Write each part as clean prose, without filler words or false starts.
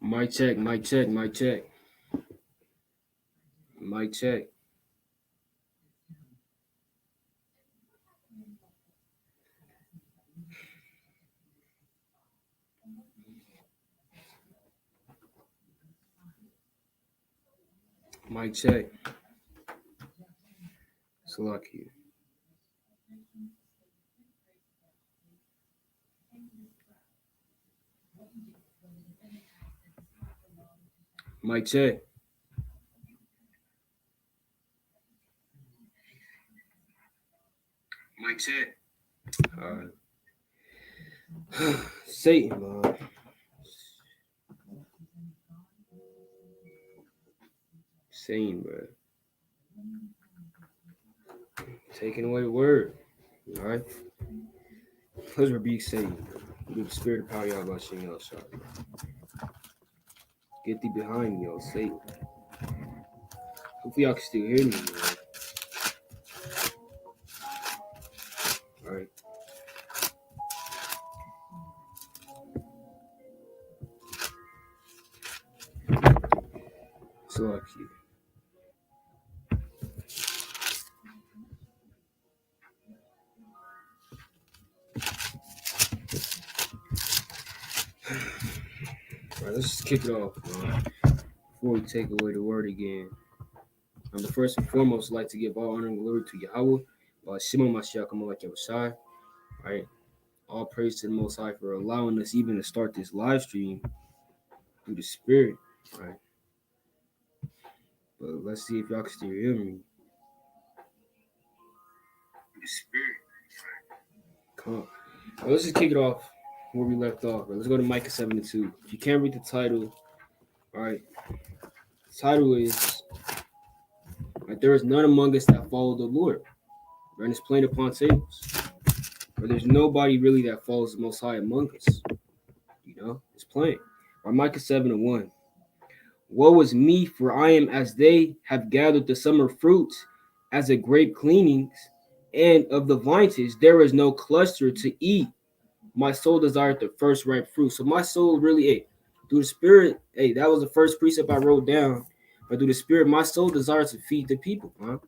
Mic check, mic check, mic check. Mic check. Mic check. It's lucky. Mic check. Mic check. All right. Satan, man. Satan, bro. Taking away the word. All right. Let's rebuke Satan. With the spirit of power, y'all about to y'all shot. Get thee behind me, yo, Satan. Hopefully y'all can still hear me, man. All right. So lucky. All right, let's just kick it off, man. Before we take away the word again. I'm the first and foremost like to give all honor and glory to Yahweh, by Shimon Mashiach, Kamalak Yahushai. All right. All praise to the Most High for allowing us even to start this live stream through the Spirit. All right. But let's see if y'all can still hear me. The Spirit. Come on. Well, let's just kick it off where we left off. Let's go to Micah 7:2. If you can't read the title, all right. The title is there is none among us that follow the Lord. Right? And it's plain upon tables. But there's nobody really that follows the Most High among us. You know, it's plain. Or Micah 7:1. Woe is me, for I am as they have gathered the summer fruits, as a grape cleanings, and of the vines there is no cluster to eat. My soul desired the first ripe fruit. So my soul really ate. Through the Spirit, hey, that was the first precept I wrote down. But through the Spirit, my soul desired to feed the people, huh?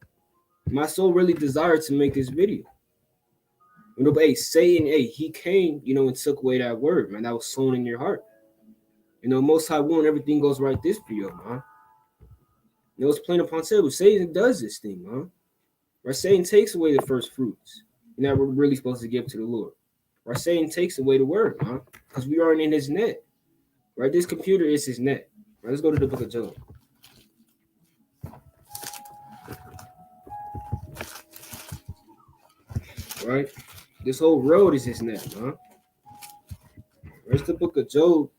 My soul really desired to make this video. You know, but hey, Satan, hey, he came, and took away that word, man, that was sown in your heart. Most High will, everything goes right this for you, man. It's plain upon table. Satan does this thing, man. Right? Satan takes away the first fruits. That we're really supposed to give to the Lord. Right? Satan takes away the word, man. Because we aren't in his net. Right? This computer is his net. Right? Let's go to the book of Job. Right? This whole road is his net, man. Where's the book of Job,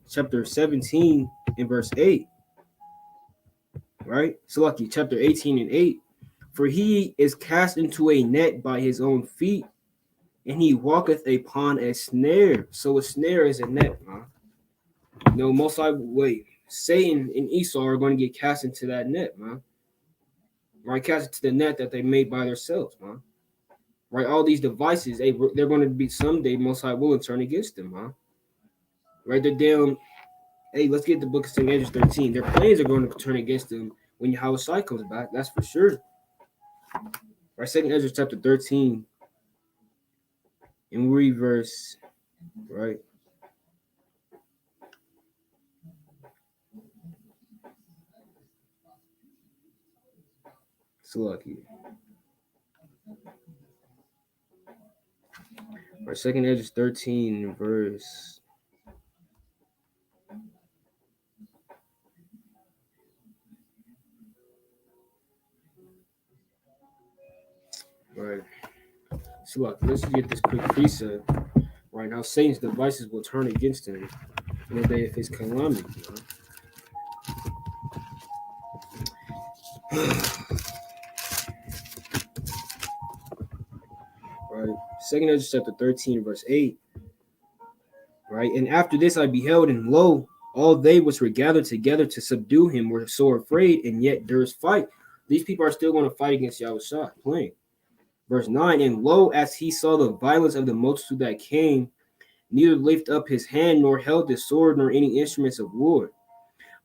chapter 17 and verse 8? Right? So lucky, chapter 18 and 8. For he is cast into a net by his own feet, and he walketh upon a snare. So a snare is a net, huh? Most likely, Satan and Esau are going to get cast into that net, man. Right? Cast into the net that they made by themselves, man. Right? All these devices, they're going to be someday, most likely, will turn against them, huh? Right? They're down. Hey, let's get the book of St. Ezra 13. Their plans are going to turn against them when Yahushua comes back. That's for sure. Right? 2 Ezra chapter 13. And we read verse, right? So lucky. Right, 2 Ezra 13, verse. Right. So look, let's get this quick precept. Right now, Satan's devices will turn against him in the day of his calamity. Right. 2 Ezra chapter 13, verse 8. Right. And after this I beheld, and lo, all they which were gathered together to subdue him were so afraid, and yet durst fight. These people are still going to fight against Yahushua, plain. Verse 9, and lo, as he saw the violence of the multitude that came, neither lift up his hand, nor held the sword, nor any instruments of war.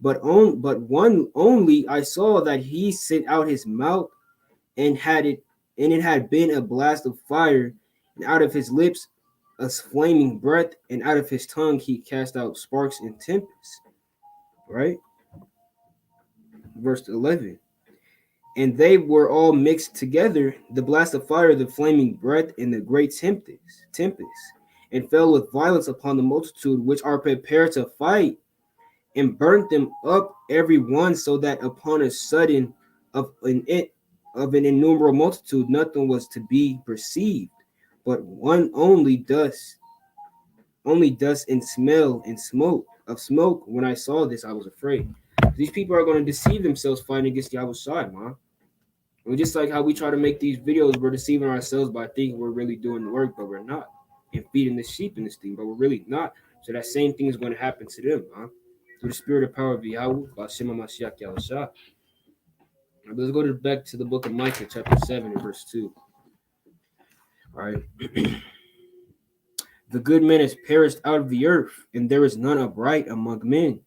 But one only I saw, that he sent out his mouth, and it had been a blast of fire, and out of his lips a flaming breath, and out of his tongue he cast out sparks and tempests. Right? Verse 11. And they were all mixed together, the blast of fire, the flaming breath, and the great tempest, and fell with violence upon the multitude which are prepared to fight, and burnt them up every one, so that upon a sudden of an innumerable multitude nothing was to be perceived, but one only dust and smell and smoke of smoke. When I saw this, I was afraid. These people are going to deceive themselves fighting against Yahushua, man. And just like how we try to make these videos, we're deceiving ourselves by thinking we're really doing the work, but we're not. And feeding the sheep in this thing, but we're really not. So that same thing is going to happen to them, man. Through the spirit of power of Yahweh, by Shema Mashiach Yahushua. Let's go back to the book of Micah, chapter 7, and verse 2. All right. The good man is perished out of the earth, and there is none upright among men.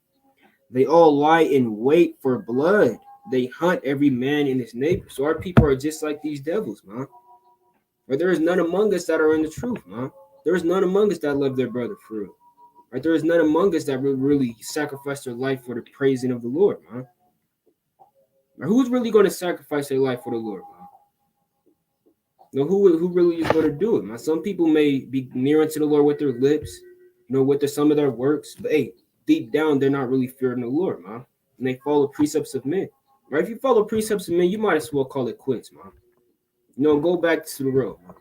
They all lie in wait for blood. They hunt every man in his neighbor. So our people are just like these devils, man. But there is none among us that are in the truth, man. There is none among us that love their brother for real. Right? There is none among us that really sacrifice their life for the praising of the Lord, man. Right? Who's really going to sacrifice their life for the Lord, man? You know, who really is going to do it, man? Some people may be near unto the Lord with their lips, you know, with some of their works, but hey, deep down, they're not really fearing the Lord, man. And they follow precepts of men. Right? If you follow precepts of men, you might as well call it quits, man. You know, go back to the road, man.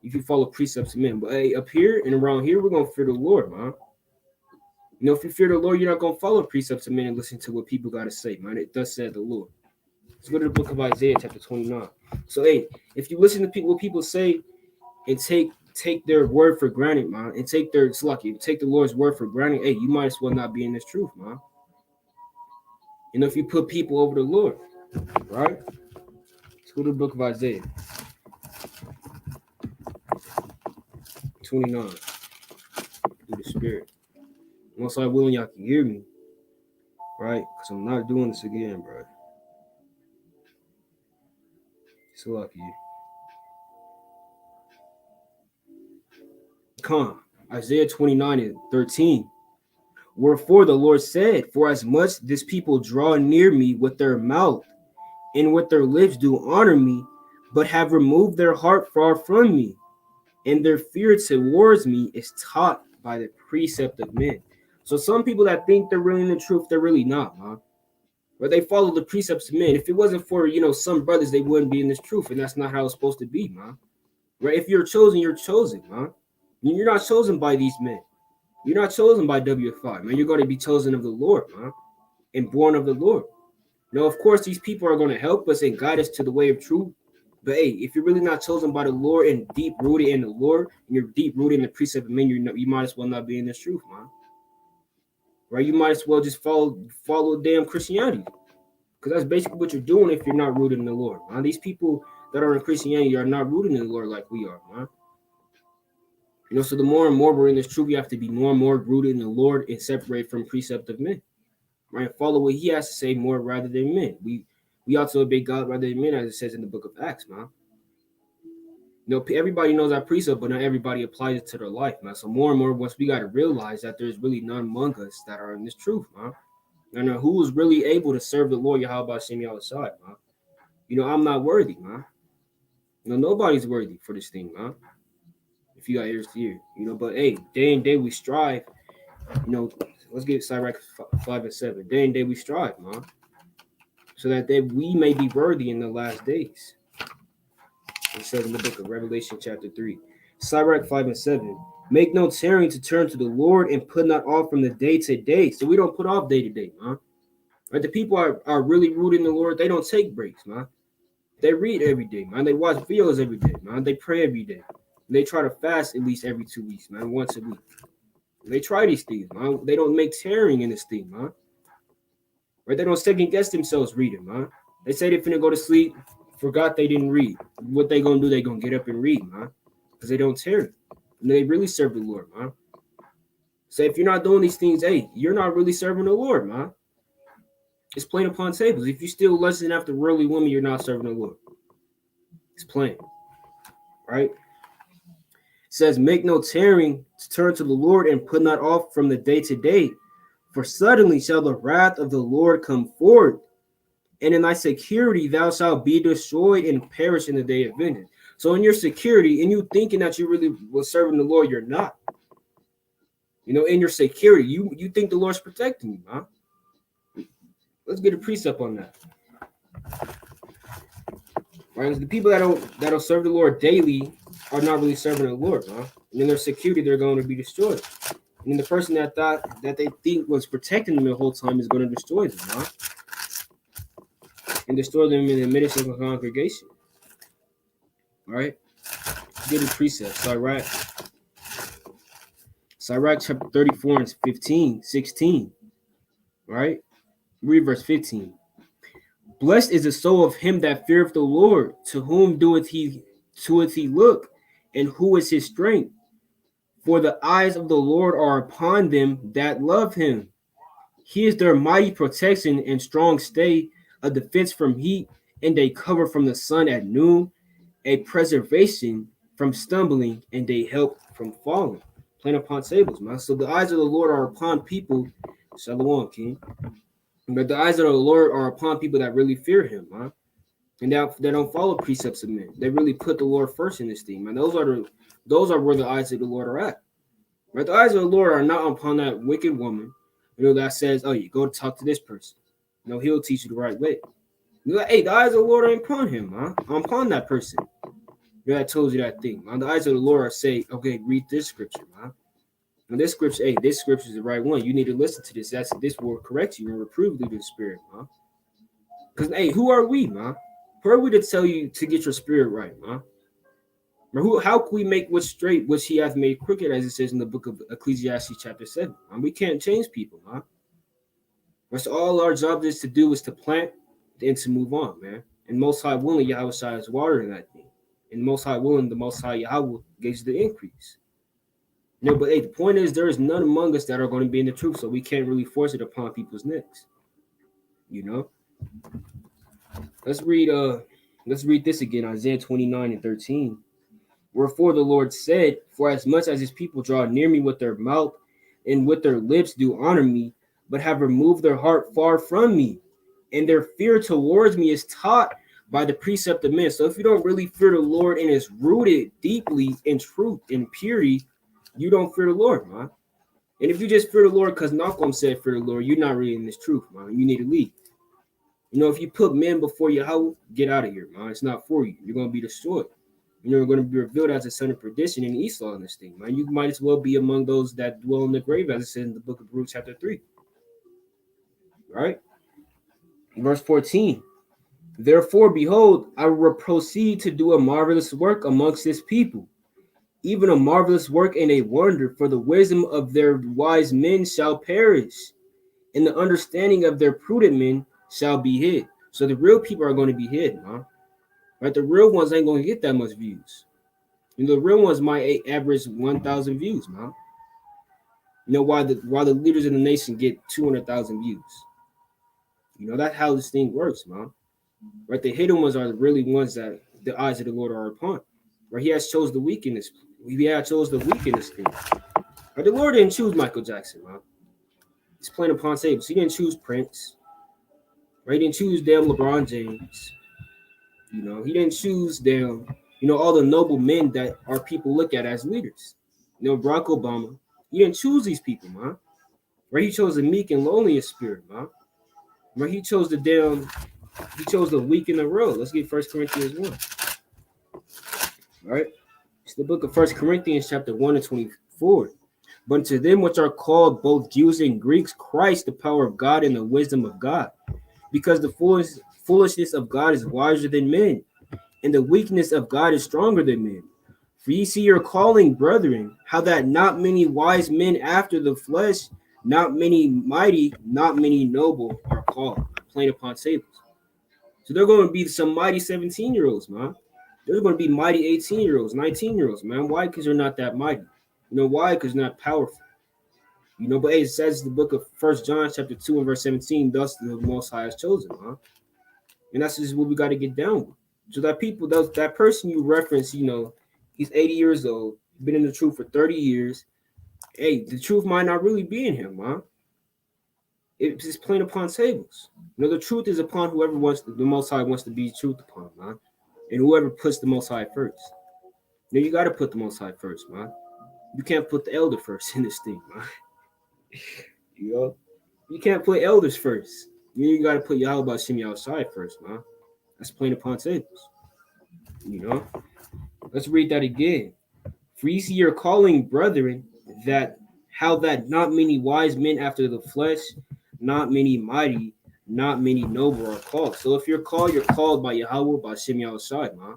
If you follow precepts of men. But hey, up here and around here, we're going to fear the Lord, man. You know, if you fear the Lord, you're not going to follow precepts of men and listen to what people got to say, man. It does say the Lord. Let's go to the book of Isaiah, chapter 29. So, hey, if you listen to what people say and take their word for granted, man, and take the Lord's word for granted, hey, you might as well not be in this truth, man. You know, if you put people over the Lord, right? Let's go to the book of Isaiah 29. Through the Spirit. Once I will, y'all can hear me, right? Because I'm not doing this again, bro. So lucky. Come, Isaiah 29 and 13. Wherefore the Lord said, for as much this people draw near me with their mouth, and with their lips do honor me, but have removed their heart far from me, and their fear towards me is taught by the precept of men. So some people that think they're really in the truth, they're really not, man. Or they follow the precepts of men. If it wasn't for, you know, some brothers, they wouldn't be in this truth, and that's not how it's supposed to be, man. Right? If you're chosen, man. You're not chosen by these men. You're not chosen by WFI, man. You're going to be chosen of the Lord, man, and born of the Lord. Now, of course, these people are going to help us and guide us to the way of truth. But hey, if you're really not chosen by the Lord and deep rooted in the Lord, and you're deep rooted in the precept of men, you might as well not be in this truth, man. Right? You might as well just follow damn Christianity, because that's basically what you're doing if you're not rooted in the Lord, man. These people that are in Christianity are not rooted in the Lord like we are, man. You know, so the more and more we're in this truth, we have to be more and more rooted in the Lord and separate from precept of men, right? Follow what He has to say more rather than men. We ought to obey God rather than men, as it says in the book of Acts, man. You know, everybody knows our precept, but not everybody applies it to their life, man. So more and more, once we got to realize that there's really none among us that are in this truth, man. And who is really able to serve the Lord Yahweh Shem Yahushua, man? You know, I'm not worthy, man. You know, nobody's worthy for this thing, man. If you got ears to hear, you know, but hey, day and day we strive. You know, let's get Sirach 5 and 7. Day and day we strive, man, so that we may be worthy in the last days. It says in the book of Revelation, chapter 3, Sirach 5 and 7. Make no tarrying to turn to the Lord, and put not off from the day to day. So we don't put off day to day, man. Right? The people are really rooted in the Lord. They don't take breaks, man. They read every day, man. They watch videos every day, man. They pray every day. They try to fast at least every 2 weeks, man, once a week. They try these things, man. They don't make tearing in this thing, man. Right? They don't second guess themselves reading, man. They say they're finna go to sleep, forgot they didn't read. What they gonna do? They gonna get up and read, man, because they don't tear. And they really serve the Lord, man. So if you're not doing these things, hey, you're not really serving the Lord, man. It's plain upon tables. If you still lusting after worldly women, you're not serving the Lord. It's plain, right? It says, make no tarrying to turn to the Lord and put not off from the day to day, for suddenly shall the wrath of the Lord come forth, and in thy security thou shalt be destroyed and perish in the day of vengeance. So in your security, and you thinking that you really was serving the Lord, you're not. You know, in your security, you think the Lord's protecting you, huh? Let's get a precept on that. Right? The people that'll serve the Lord daily are not really serving the Lord, huh? And in their security, they're going to be destroyed. And the person that thought that they think was protecting them the whole time is going to destroy them, huh? And destroy them in the midst of a congregation. All right? Get a precept. Sirach chapter 34 and 16. Right? Read verse 15. Blessed is the soul of him that feareth the Lord, to whom doeth he look, and who is his strength. For the eyes of the Lord are upon them that love him. He is their mighty protection and strong stay, a defense from heat, and a cover from the sun at noon, a preservation from stumbling, and a help from falling. Plain upon tables, man. So the eyes of the Lord are upon people. Shalom, King. But the eyes of the Lord are upon people that really fear him, man. And they don't follow precepts of men. They really put the Lord first in this thing, man. Those are where the eyes of the Lord are at. Right? The eyes of the Lord are not upon that wicked woman, that says, oh, you go talk to this person. He'll teach you the right way. You're like, hey, the eyes of the Lord are upon him, man. I'm upon that person. That told you that thing, man. The eyes of the Lord are saying, okay, read this scripture, man. And this scripture, hey, this scripture is the right one. You need to listen to this. This will correct you and reprove you to the spirit, man. Because, hey, who are we, man? Who are we to tell you to get your spirit right, man? How can we make what's straight, which he hath made crooked, as it says in the book of Ecclesiastes chapter 7? Man, we can't change people, man. That's all our job is to do is to plant and to move on, man. And Most High willing, Yahweh Shai is watering that thing. And Most High willing, the Most High Yahweh gives the increase. But hey, the point is there is none among us that are going to be in the truth, so we can't really force it upon people's necks. Let's read this again, Isaiah 29 and 13. Wherefore the Lord said, for as much as his people draw near me with their mouth and with their lips do honor me, but have removed their heart far from me, and their fear towards me is taught by the precept of men. So if you don't really fear the Lord and is rooted deeply in truth and purity, you don't fear the Lord, man. And if you just fear the Lord because Malcolm said fear the Lord, you're not reading this truth, man. You need to leave. If you put men before Yahweh, get out of here, man. It's not for you. You're going to be destroyed. You're going to be revealed as a son of perdition in Esau in this thing, man. You might as well be among those that dwell in the grave, as it says in the book of Ruth, chapter 3. Right? Verse 14. Therefore, behold, I will proceed to do a marvelous work amongst this people, even a marvelous work and a wonder, for the wisdom of their wise men shall perish, and the understanding of their prudent men shall be hid. So the real people are going to be hid, man. Right? The real ones ain't going to get that much views. The real ones might average 1,000 views, man. Why the leaders of the nation get 200,000 views. That's how this thing works, man. Right? The hidden ones are the really ones that the eyes of the Lord are upon. Right? He has chose the weak in this. He has chose the weak in this thing. Right? The Lord didn't choose Michael Jackson, man. He's playing upon tables. He didn't choose Prince. Right? He didn't choose damn LeBron James. He didn't choose them, all the noble men that our people look at as leaders. Barack Obama, he didn't choose these people, man. Right? He chose the meek and lowly spirit, man. Right? He chose the weak in the world. Let's get 1 Corinthians 1. All right? It's the book of 1 Corinthians chapter 1 and 24. But to them which are called both Jews and Greeks, Christ, the power of God and the wisdom of God. Because the foolishness of God is wiser than men, and the weakness of God is stronger than men. For ye see your calling, brethren, how that not many wise men after the flesh, not many mighty, not many noble are called. Plain upon tables. So they're going to be some mighty 17-year-olds, man. There's going to be mighty 18-year-olds, 19-year-olds, man. Why? Because they're not that mighty. Why? Because they're not powerful. You know, but hey, it says the book of First John chapter 2 and verse 17, thus the Most High has chosen, huh? And that's just what we got to get down with. So that people, that person you reference, you know, he's 80 years old, been in the truth for 30 years. Hey, the truth might not really be in him, huh? It's just plain upon tables. You know, the truth is upon whoever wants the Most High wants to be truth upon, man. And whoever puts the Most High first. You know, you got to put the Most High first, man. You can't put the elder first in this thing, man. You know, you can't put elders first. You got to put Yahweh Shimmy outside first, man. That's plain upon tables. You know, let's read that again. For ye see your calling, brethren, that how that not many wise men after the flesh, not many mighty, not many noble are called. So if you're called by Yahweh, by Shimmy outside, man.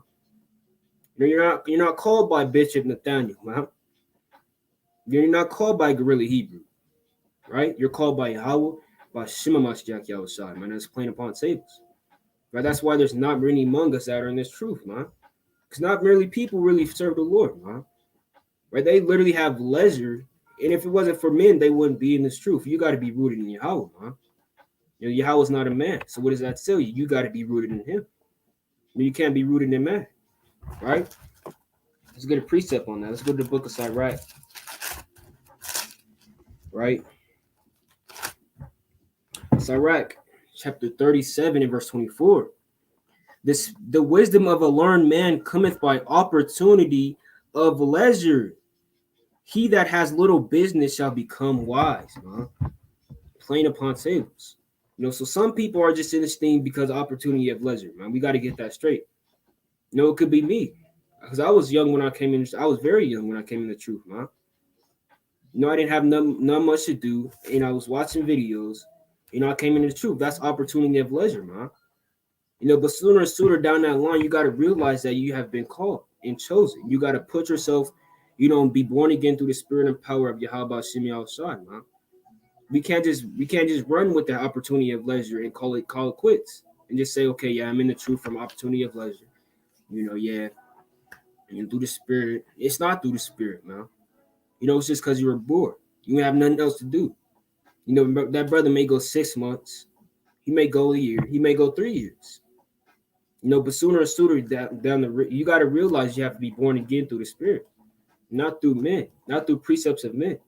You're not called by Bishop Nathaniel, man. You're not called by Guerrilla Hebrew, right? You're called by Yahweh, by Shema Mashiach Yahushua, man. That's plain upon tables. Right? That's why there's not many among us that are in this truth, man. Because not merely people really serve the Lord, man. Right? They literally have leisure. And if it wasn't for men, they wouldn't be in this truth. You got to be rooted in Yahweh, man. You know, Yahweh's not a man. So what does that tell you? You got to be rooted in him. You can't be rooted in man, right? Let's get a precept on that. Let's go to the book of Sirach, right? Sirach, chapter 37 and verse 24. The wisdom of a learned man cometh by opportunity of leisure. He that has little business shall become wise, man. Plain upon tables. You know, so some people are just in this thing because of opportunity of leisure, man. We got to get that straight. You know, it could be me. Because I was young when I came in. I was very young when I came in the truth, man. You know, I didn't have none much to do. And I was watching videos. You know, I came into the truth. That's opportunity of leisure, man. You know, but sooner and sooner down that line, you got to realize that you have been called and chosen. You got to put yourself, you know, and be born again through the spirit and power of Yahweh Shemi Al-Shad, man. We can't just run with the opportunity of leisure and call it quits and just say, okay, yeah, I'm in the truth from opportunity of leisure. You know, yeah, and through the spirit. It's not through the spirit, man. You know, it's just because you were bored. You have nothing else to do. You know, that brother may go 6 months. He may go a year. He may go 3 years. You know, but sooner or sooner down the you got to realize you have to be born again through the spirit, not through men, not through precepts of men.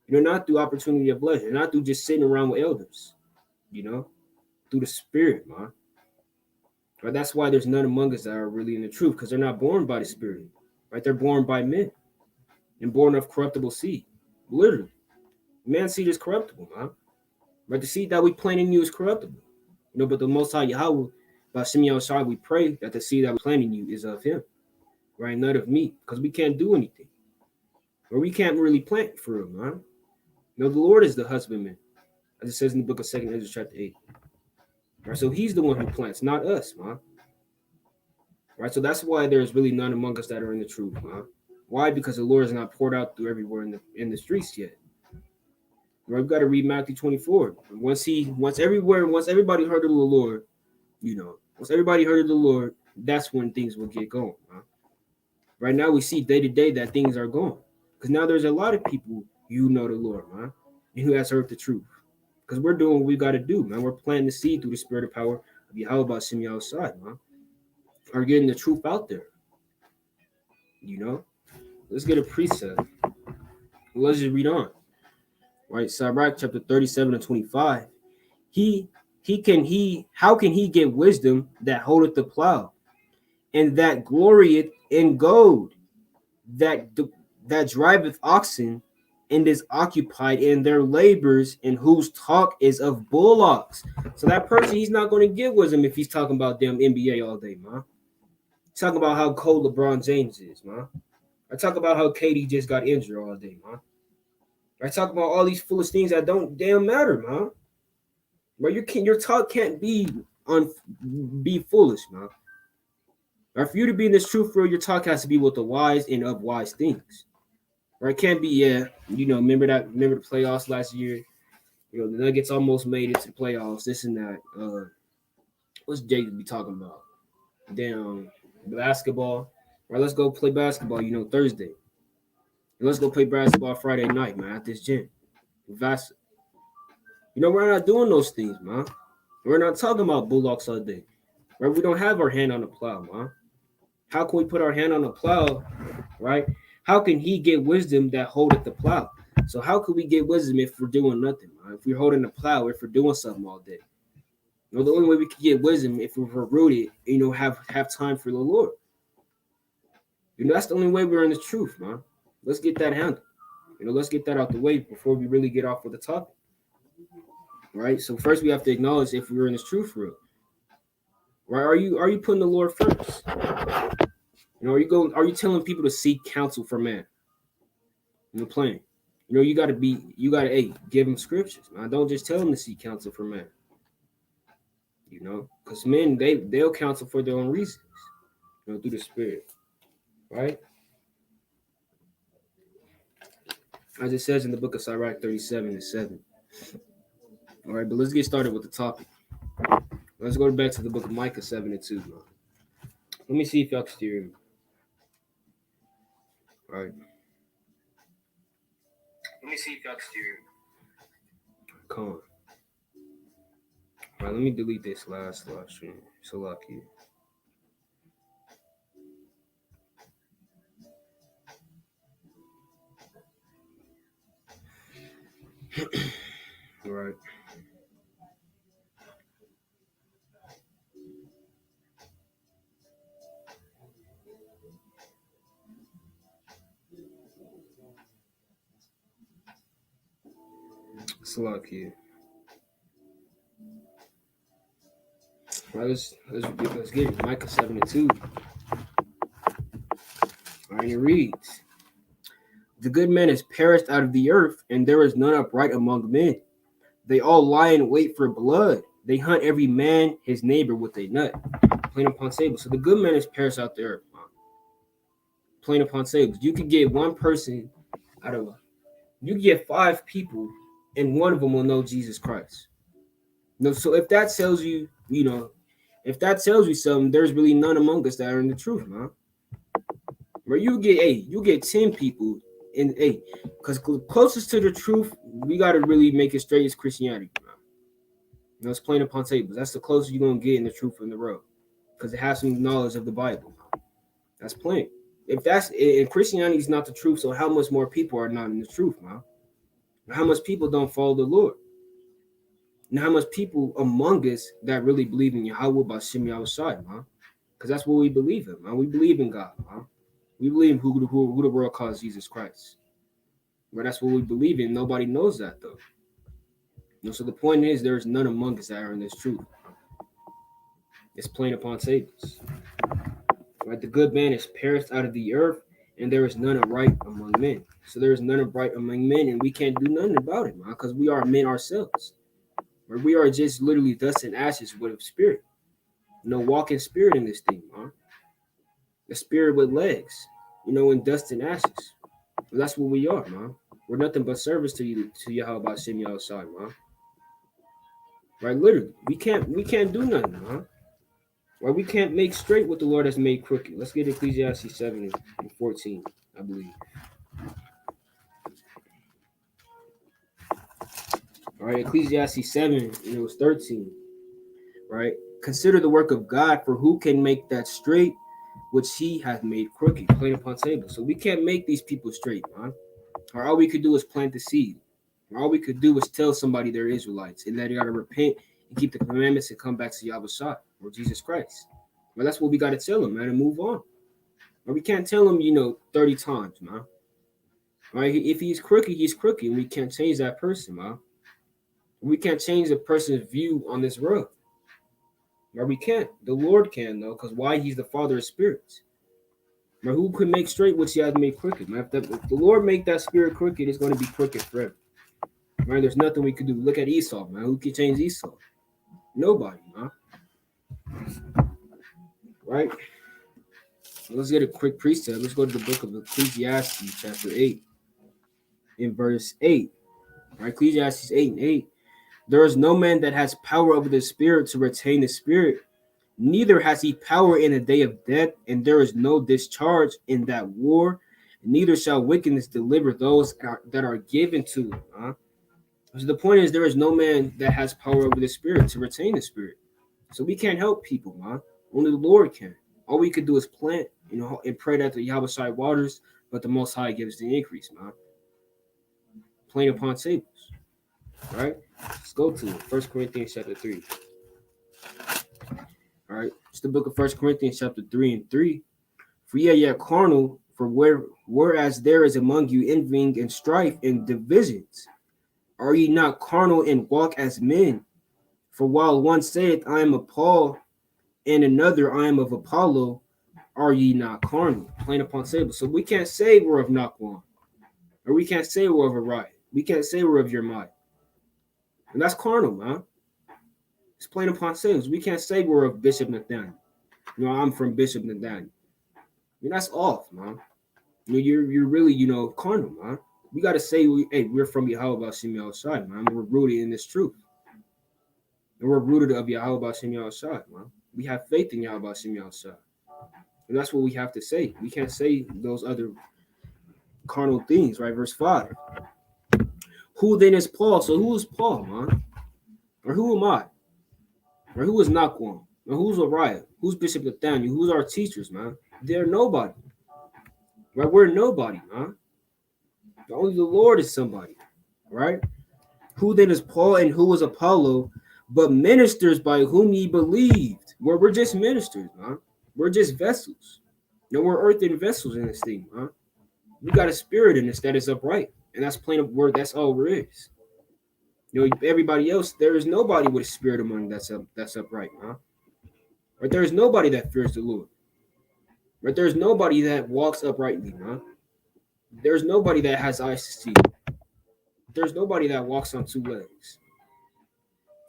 You know, not through opportunity of leisure, not through just sitting around with elders. You know, through the spirit, man. Right? That's why there's none among us that are really in the truth, because they're not born by the spirit. Right? They're born by men and born of corruptible seed. Literally, man's seed is corruptible, man. Right? The seed that we plant in you is corruptible. You know, but the Most High Yahweh, by Shemi Shai, we pray that the seed that we plant in you is of Him, right? Not of me, because we can't do anything, or we can't really plant for Him, man. You know, the Lord is the husbandman, as it says in the book of 2 Ezra chapter 8. Right, so He's the one who plants, not us, man. Right, so that's why there's really none among us that are in the truth, man. Why? Because the Lord is not poured out through everywhere in the streets yet. Right, we've got to read Matthew 24. Once everybody heard of the Lord, you know, once everybody heard of the Lord, that's when things will get going, man. Right now, we see day to day that things are going, because now there's a lot of people you know the Lord, man, and who has heard the truth. Because we're doing what we got to do, man. We're planting the seed through the spirit of power of Yahweh Shemi outside, man. Are getting the truth out there. You know, let's get a precept. Let's just read on. Right, Sirach chapter 37 and 25. How can he get wisdom that holdeth the plow, and that glorieth in gold, that driveth oxen, and is occupied in their labors, and whose talk is of bullocks. So that person, he's not going to get wisdom if he's talking about damn NBA all day, man. He's talking about how cold LeBron James is, man. I talk about how KD just got injured all day, man. I talk about all these foolish things that don't damn matter, man. But your talk can't be foolish, man. Or for you to be in this truth, your talk has to be with the wise and of wise things. Or it can't be, yeah, you know, remember the playoffs last year? You know, the Nuggets almost made it to the playoffs, this and that. What's Jake be talking about? Damn, basketball. Right, let's go play basketball, you know, Thursday. And let's go play basketball Friday night, man, at this gym. Vasa. We're not doing those things, man. We're not talking about bullocks all day. Right? We don't have our hand on the plow, man. How can we put our hand on the plow, right? How can he get wisdom that holdeth the plow? So how could we get wisdom if we're doing nothing, man? If we're holding the plow, if we're doing something all day? The only way we can get wisdom if we're rooted, have time for the Lord. That's the only way we're in the truth, man. Let's get that handled. Let's get that out the way before we really get off of the topic. Right? So first we have to acknowledge if we're in this truth for real. Right? Are you putting the Lord first? Are you telling people to seek counsel for man? Plain. You gotta give them scriptures, man. Don't just tell them to seek counsel for man. Because men they'll counsel for their own reasons, through the Spirit. Right? As it says in the book of Sirach 37:7. All right, but let's get started with the topic. Let's go back to the book of Micah 7:2. Man. Let me see if y'all can still hear me. All right. Let me see if y'all can still hear me. Come on. All right, let me delete this last live stream. So lucky. All right. So lucky. All right, let's get it. Micah 7:2. All right, it reads, "The good man is perished out of the earth, and there is none upright among men. They all lie in wait for blood. They hunt every man his neighbor with a nut." Plain upon table. So the good man is perished out the earth. Plain upon table. You could get one person out of you could get 5 people, and one of them will know Jesus Christ. So if that tells you, if that tells you something, there's really none among us that are in the truth, man. Where you get 10 people, and because closest to the truth, we got to really make it straight as Christianity, man. It's plain upon tables. That's the closest you're gonna get in the truth in the road, because it has some knowledge of the Bible. That's plain. If Christianity is not the truth, so how much more people are not in the truth, man? How much people don't follow the Lord? And how much people among us that really believe in Yahweh B'Shem Yahushai, man? Because that's what we believe in, man. We believe in God, man. We believe in who the world calls Jesus Christ. But that's what we believe in. Nobody knows that, though. So the point is, there's none among us that are in this truth. It's plain upon tables. Right? The good man is perished out of the earth, and there is none upright among men. So there is none upright among men, and we can't do nothing about it, man, because we are men ourselves. Where we are just literally dust and ashes with a spirit. Walking spirit in this thing, man. A spirit with legs, in dust and ashes. But that's what we are, man. We're nothing but service to you, to Yahweh B'Shem Yahushai, man. Right? Literally, we can't do nothing, man. Right? We can't make straight what the Lord has made crooked. Let's get Ecclesiastes 7:14, I believe. All right, Ecclesiastes 7:13. Right? Consider the work of God, for who can make that straight which he hath made crooked? Plain upon table. So we can't make these people straight, man. Or all we could do is plant the seed. Or all we could do is tell somebody they're Israelites and that they got to repent and keep the commandments and come back to Yahweh or Jesus Christ. Well, that's what we got to tell them, man, and move on. Or we can't tell them, 30 times, man. All right? If he's crooked, and we can't change that person, man. We can't change a person's view on this road. Or we can't. The Lord can, though, because why? He's the Father of spirits. Or who could make straight what he has made crooked, man? If the Lord make that spirit crooked, it's going to be crooked forever. Right? There's nothing we can do. Look at Esau, man. Who can change Esau? Nobody, man. Right? Let's get a quick precept. Let's go to the book of Ecclesiastes, chapter 8, in verse 8. Right? Ecclesiastes 8:8. There is no man that has power over the spirit to retain the spirit, neither has he power in a day of death, and there is no discharge in that war, neither shall wickedness deliver those that are given to him. So the point is, there is no man that has power over the spirit to retain the spirit. So we can't help people, man. Only the Lord can. All we could do is plant, and pray that the Yahweh side waters, but the Most High gives the increase, man. Plain upon tables, right? Let's go to it. 1 Corinthians chapter 3. All right, it's the book of 1 Corinthians chapter 3 and 3. For ye are yet carnal, for whereas there is among you envying and strife and divisions, are ye not carnal and walk as men? For while one saith, I am of Paul, and another, I am of Apollo, are ye not carnal? Plain upon table. So we can't say we're of Nakwan, or we can't say we're of Ariah. We can't say we're of Jeremiah. And that's carnal, man. It's plain upon tables. We can't say we're of Bishop Nathaniel. I'm from Bishop Nathaniel. That's off, man. You're really, carnal, man. We got to say, we're from Yahweh B'Shem Yahushai, man. We're rooted in this truth. And we're rooted of Yahweh B'Shem Yahushai, man. We have faith in Yahweh B'Shem Yahushai. And that's what we have to say. We can't say those other carnal things, right? Verse 5. Who then is Paul? So who is Paul, man? Or who am I? Or who is Nakwan? Or who's Ariah? Who's Bishop Nathaniel? Who's our teachers, man? They're nobody. Right? We're nobody, man. Only the Lord is somebody, right? Who then is Paul and who is Apollo, but ministers by whom ye believed? We're just ministers, man. We're just vessels. We're earthen vessels in this thing, man. We got a spirit in us that is upright, and that's plain of word. That's all there is. Everybody else, there is nobody with a spirit among that's upright, man. Right? There is nobody that fears the Lord. Right? There's nobody that walks uprightly, man. There's nobody that has eyes to see. There's nobody that walks on two legs.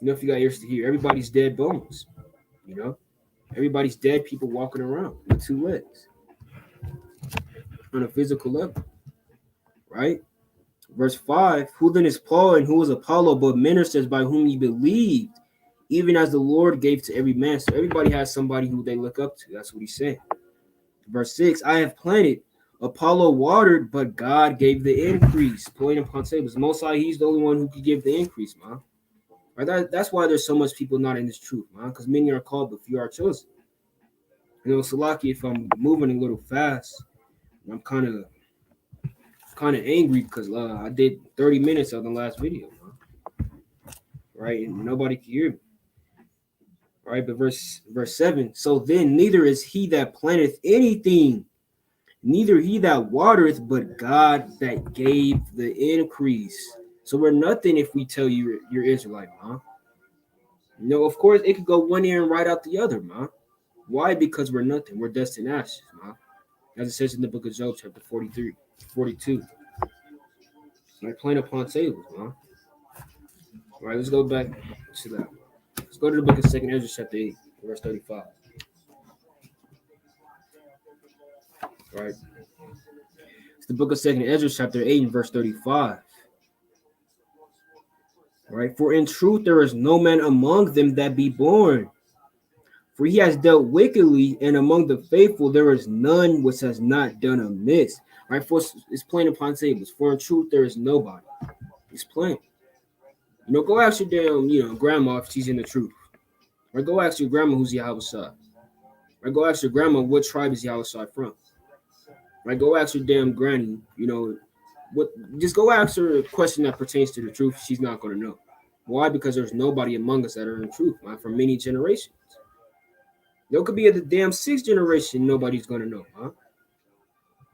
If you got ears to hear, everybody's dead bones. Everybody's dead people walking around with two legs on a physical level, right? Verse 5, who then is Paul and who is Apollo, but ministers by whom ye believed, even as the Lord gave to every man. So everybody has somebody who they look up to. That's what he's saying. Verse 6, I have planted, Apollo watered, but God gave the increase. Point upon tables. Most High, he's the only one who could give the increase, man. Right? That's why there's so much people not in this truth, man, because many are called, but few are chosen. Salaki, if I'm moving a little fast, I'm kind of angry because I did 30 minutes of the last video, man. Right? And nobody can hear me. Right? But verse 7, so then neither is he that planteth anything, neither he that watereth, but God that gave the increase. So we're nothing if we tell you you're Israelite, man. Of course, it could go one ear and right out the other, man. Why? Because we're nothing. We're dust and ashes, man. As it says in the book of Job, chapter 43, 42. Right, plain upon tables, man. All right, let's go back to that. Let's go to the book of 2nd Ezra, chapter 8, verse 35. All right. It's the book of 2nd Ezra, chapter 8, and verse 35. Right, for in truth there is no man among them that be born, for he has dealt wickedly, and among the faithful there is none which has not done amiss. Right, for it's plain upon tables. For in truth there is nobody. It's plain. Go ask your damn, grandma if she's in the truth. Right, go ask your grandma who's Yahweh side. Right, go ask your grandma what tribe is Yahweh side from. Right, go ask your damn granny, just go ask her a question that pertains to the truth. She's not going to know. Why? Because there's nobody among us that are in truth, man, for many generations. There could be at the damn 6th generation, nobody's going to know, huh?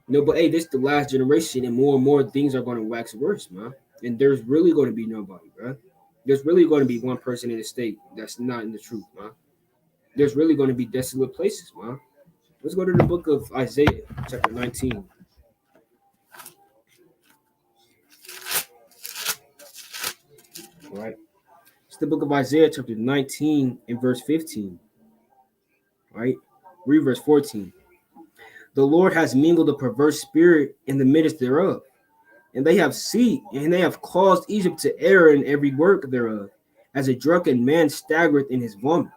But hey, this is the last generation, and more things are going to wax worse, man. And there's really going to be nobody, bro. There's really going to be one person in the state that's not in the truth, man. There's really going to be desolate places, man. Let's go to the book of Isaiah, chapter 19. All right. It's the book of Isaiah, chapter 19, and verse 15. All right. Read verse 14. The Lord has mingled a perverse spirit in the midst thereof, and they have caused Egypt to err in every work thereof, as a drunken man staggereth in his vomit.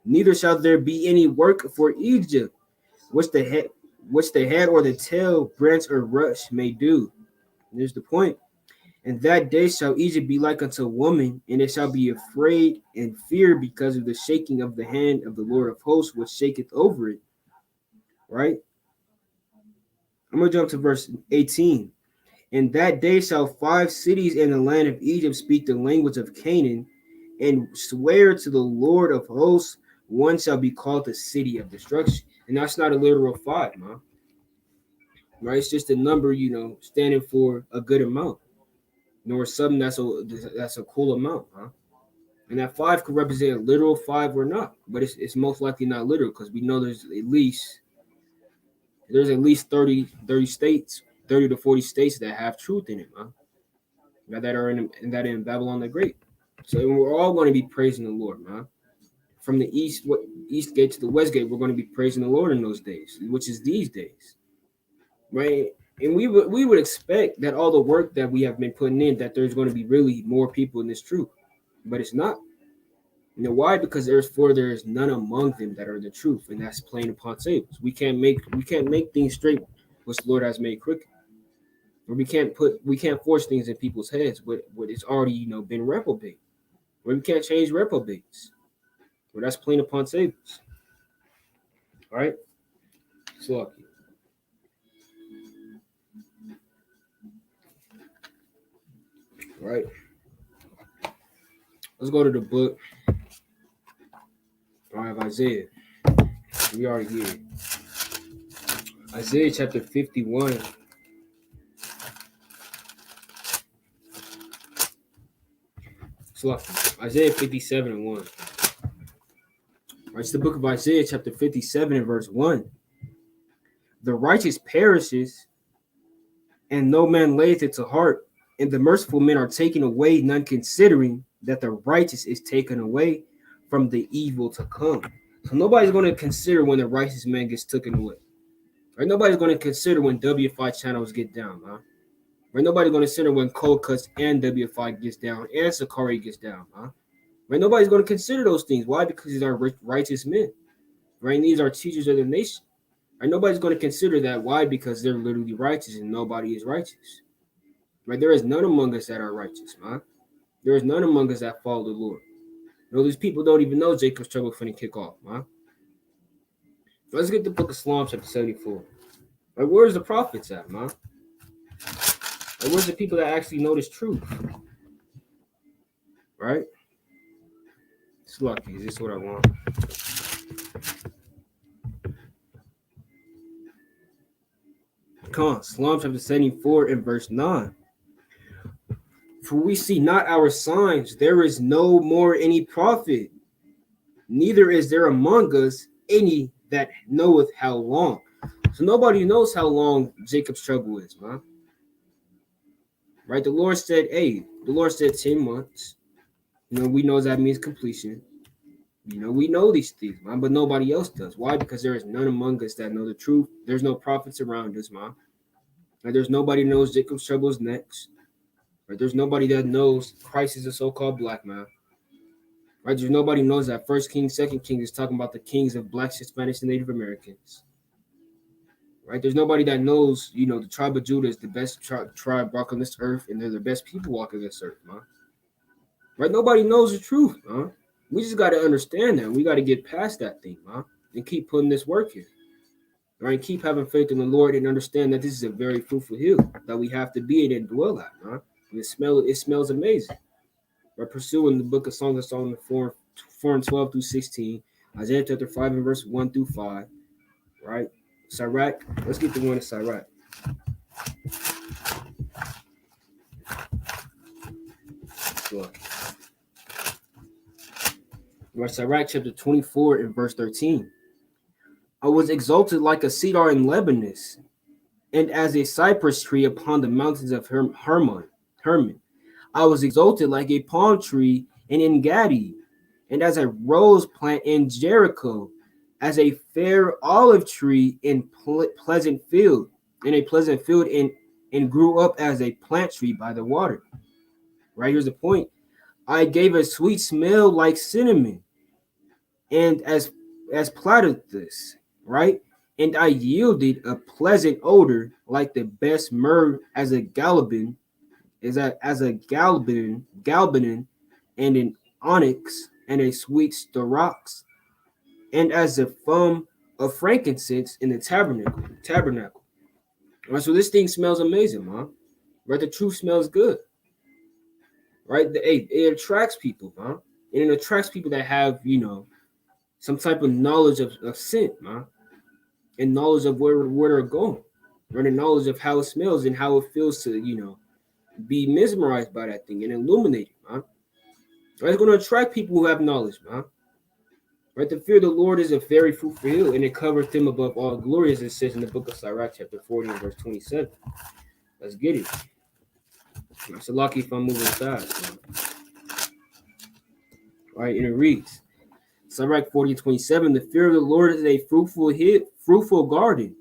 Neither shall there be any work for Egypt, which the head or the tail, branch or rush may do. And here's the point. And that day shall Egypt be like unto a woman, and it shall be afraid and fear because of the shaking of the hand of the Lord of hosts, which shaketh over it. Right? I'm going to jump to verse 18. And that day shall 5 cities in the land of Egypt speak the language of Canaan, and swear to the Lord of hosts, one shall be called the city of destruction. And that's not a literal 5, man. Right? It's just a number, standing for a good amount. Nor something that's a cool amount, huh? And that 5 could represent a literal 5 or not, but it's most likely not literal because we know there's at least 30 states, 30 to 40 states that have truth in it, huh? That are in Babylon the Great. So we're all going to be praising the Lord, man. From the east gate to the west gate, we're going to be praising the Lord in those days, which is these days, right? And we would expect that all the work that we have been putting in, that there's going to be really more people in this truth, but it's not. Why? Because there is none among them that are the truth, and that's plain upon tables. We can't make things straight, which the Lord has made crooked. Or we can't force things in people's heads, what it's already been reprobate. Or we can't change reprobates. Well, that's plain upon tables. All right? So lucky. All right. Let's go to the book. All right, of Isaiah. We are here. Isaiah chapter 51. So lucky. Isaiah 57 and 1. All right, it's the book of Isaiah chapter 57 and verse 1. The righteous perishes, and no man layeth it to heart, and the merciful men are taken away, none considering that the righteous is taken away from the evil to come. So nobody's going to consider when the righteous man gets taken away. Right? Nobody's going to consider when WFI channels get down, huh? Right? Nobody's going to consider when Cold Cuts and WFI gets down and Sakari gets down, huh? Right? Nobody's going to consider those things. Why? Because these are righteous men. Right? And these are teachers of the nation. Right? Nobody's going to consider that. Why? Because they're literally righteous and nobody is righteous. Right? There is none among us that are righteous, man. There is none among us that follow the Lord. These people don't even know Jacob's trouble finna kick off, man. Let's get the book of Psalms chapter 74. Like, where's the prophets at, man? Like, where's the people that actually know this truth? Right? It's lucky. Is this what I want? Come on, Psalms chapter 74 and verse 9. For we see not our signs, there is no more any prophet, neither is there among us any that knoweth how long. So nobody knows how long Jacob's trouble is, man. Right? The Lord said 10 months. We know that means completion. We know these things, man, but nobody else does. Why? Because there is none among us that know the truth. There's no prophets around us, man. Right? There's nobody knows Jacob's trouble is next. Right? There's nobody that knows Christ is a so-called black man. Right? There's nobody knows that First King, Second King is talking about the kings of blacks, Hispanics, and Native Americans. Right? There's nobody that knows, the tribe of Judah is the best tribe walking this earth, and they're the best people walking this earth, man. Right? Nobody knows the truth, man. We just got to understand that. We got to get past that thing, man, and keep putting this work in. Right? Keep having faith in the Lord and understand that this is a very fruitful hill that we have to be in and dwell at, man. And it smells amazing. Right? Pursuing the book of Songs of Solomon 4 and 12 through 16, Isaiah chapter 5 and verse 1 through 5. Right? Sirach. Let's get the one in Sirach. Look. Right, Sirach chapter 24 and verse 13. I was exalted like a cedar in Lebanon, and as a cypress tree upon the mountains of Hermon. I was exalted like a palm tree in Engedi, and as a rose plant in Jericho, as a fair olive tree in pleasant field, and grew up as a plant tree by the water. Right, here's the point. I gave a sweet smell like cinnamon, and as platypus, right? And I yielded a pleasant odor like the best myrrh as a galbanum, is that as a galbanon, and an onyx, and a sweet storox, and as a foam of frankincense in the tabernacle. Right, so this thing smells amazing, man. Right, the truth smells good. Right, it attracts people, man, and it attracts people that have some type of knowledge of scent, man, and knowledge of where they're going, right, and knowledge of how it smells and how it feels to be mesmerized by that thing and illuminated, man. Right, it's going to attract people who have knowledge, man. Right, the fear of the Lord is a very fruitful hill, and it covers them above all glory, as it says in the book of Sirach, chapter 40 and verse 27. Let's get it. It's lucky if I'm moving fast, man. Right, and it reads, Sirach 40:27, the fear of the Lord is a fruitful garden,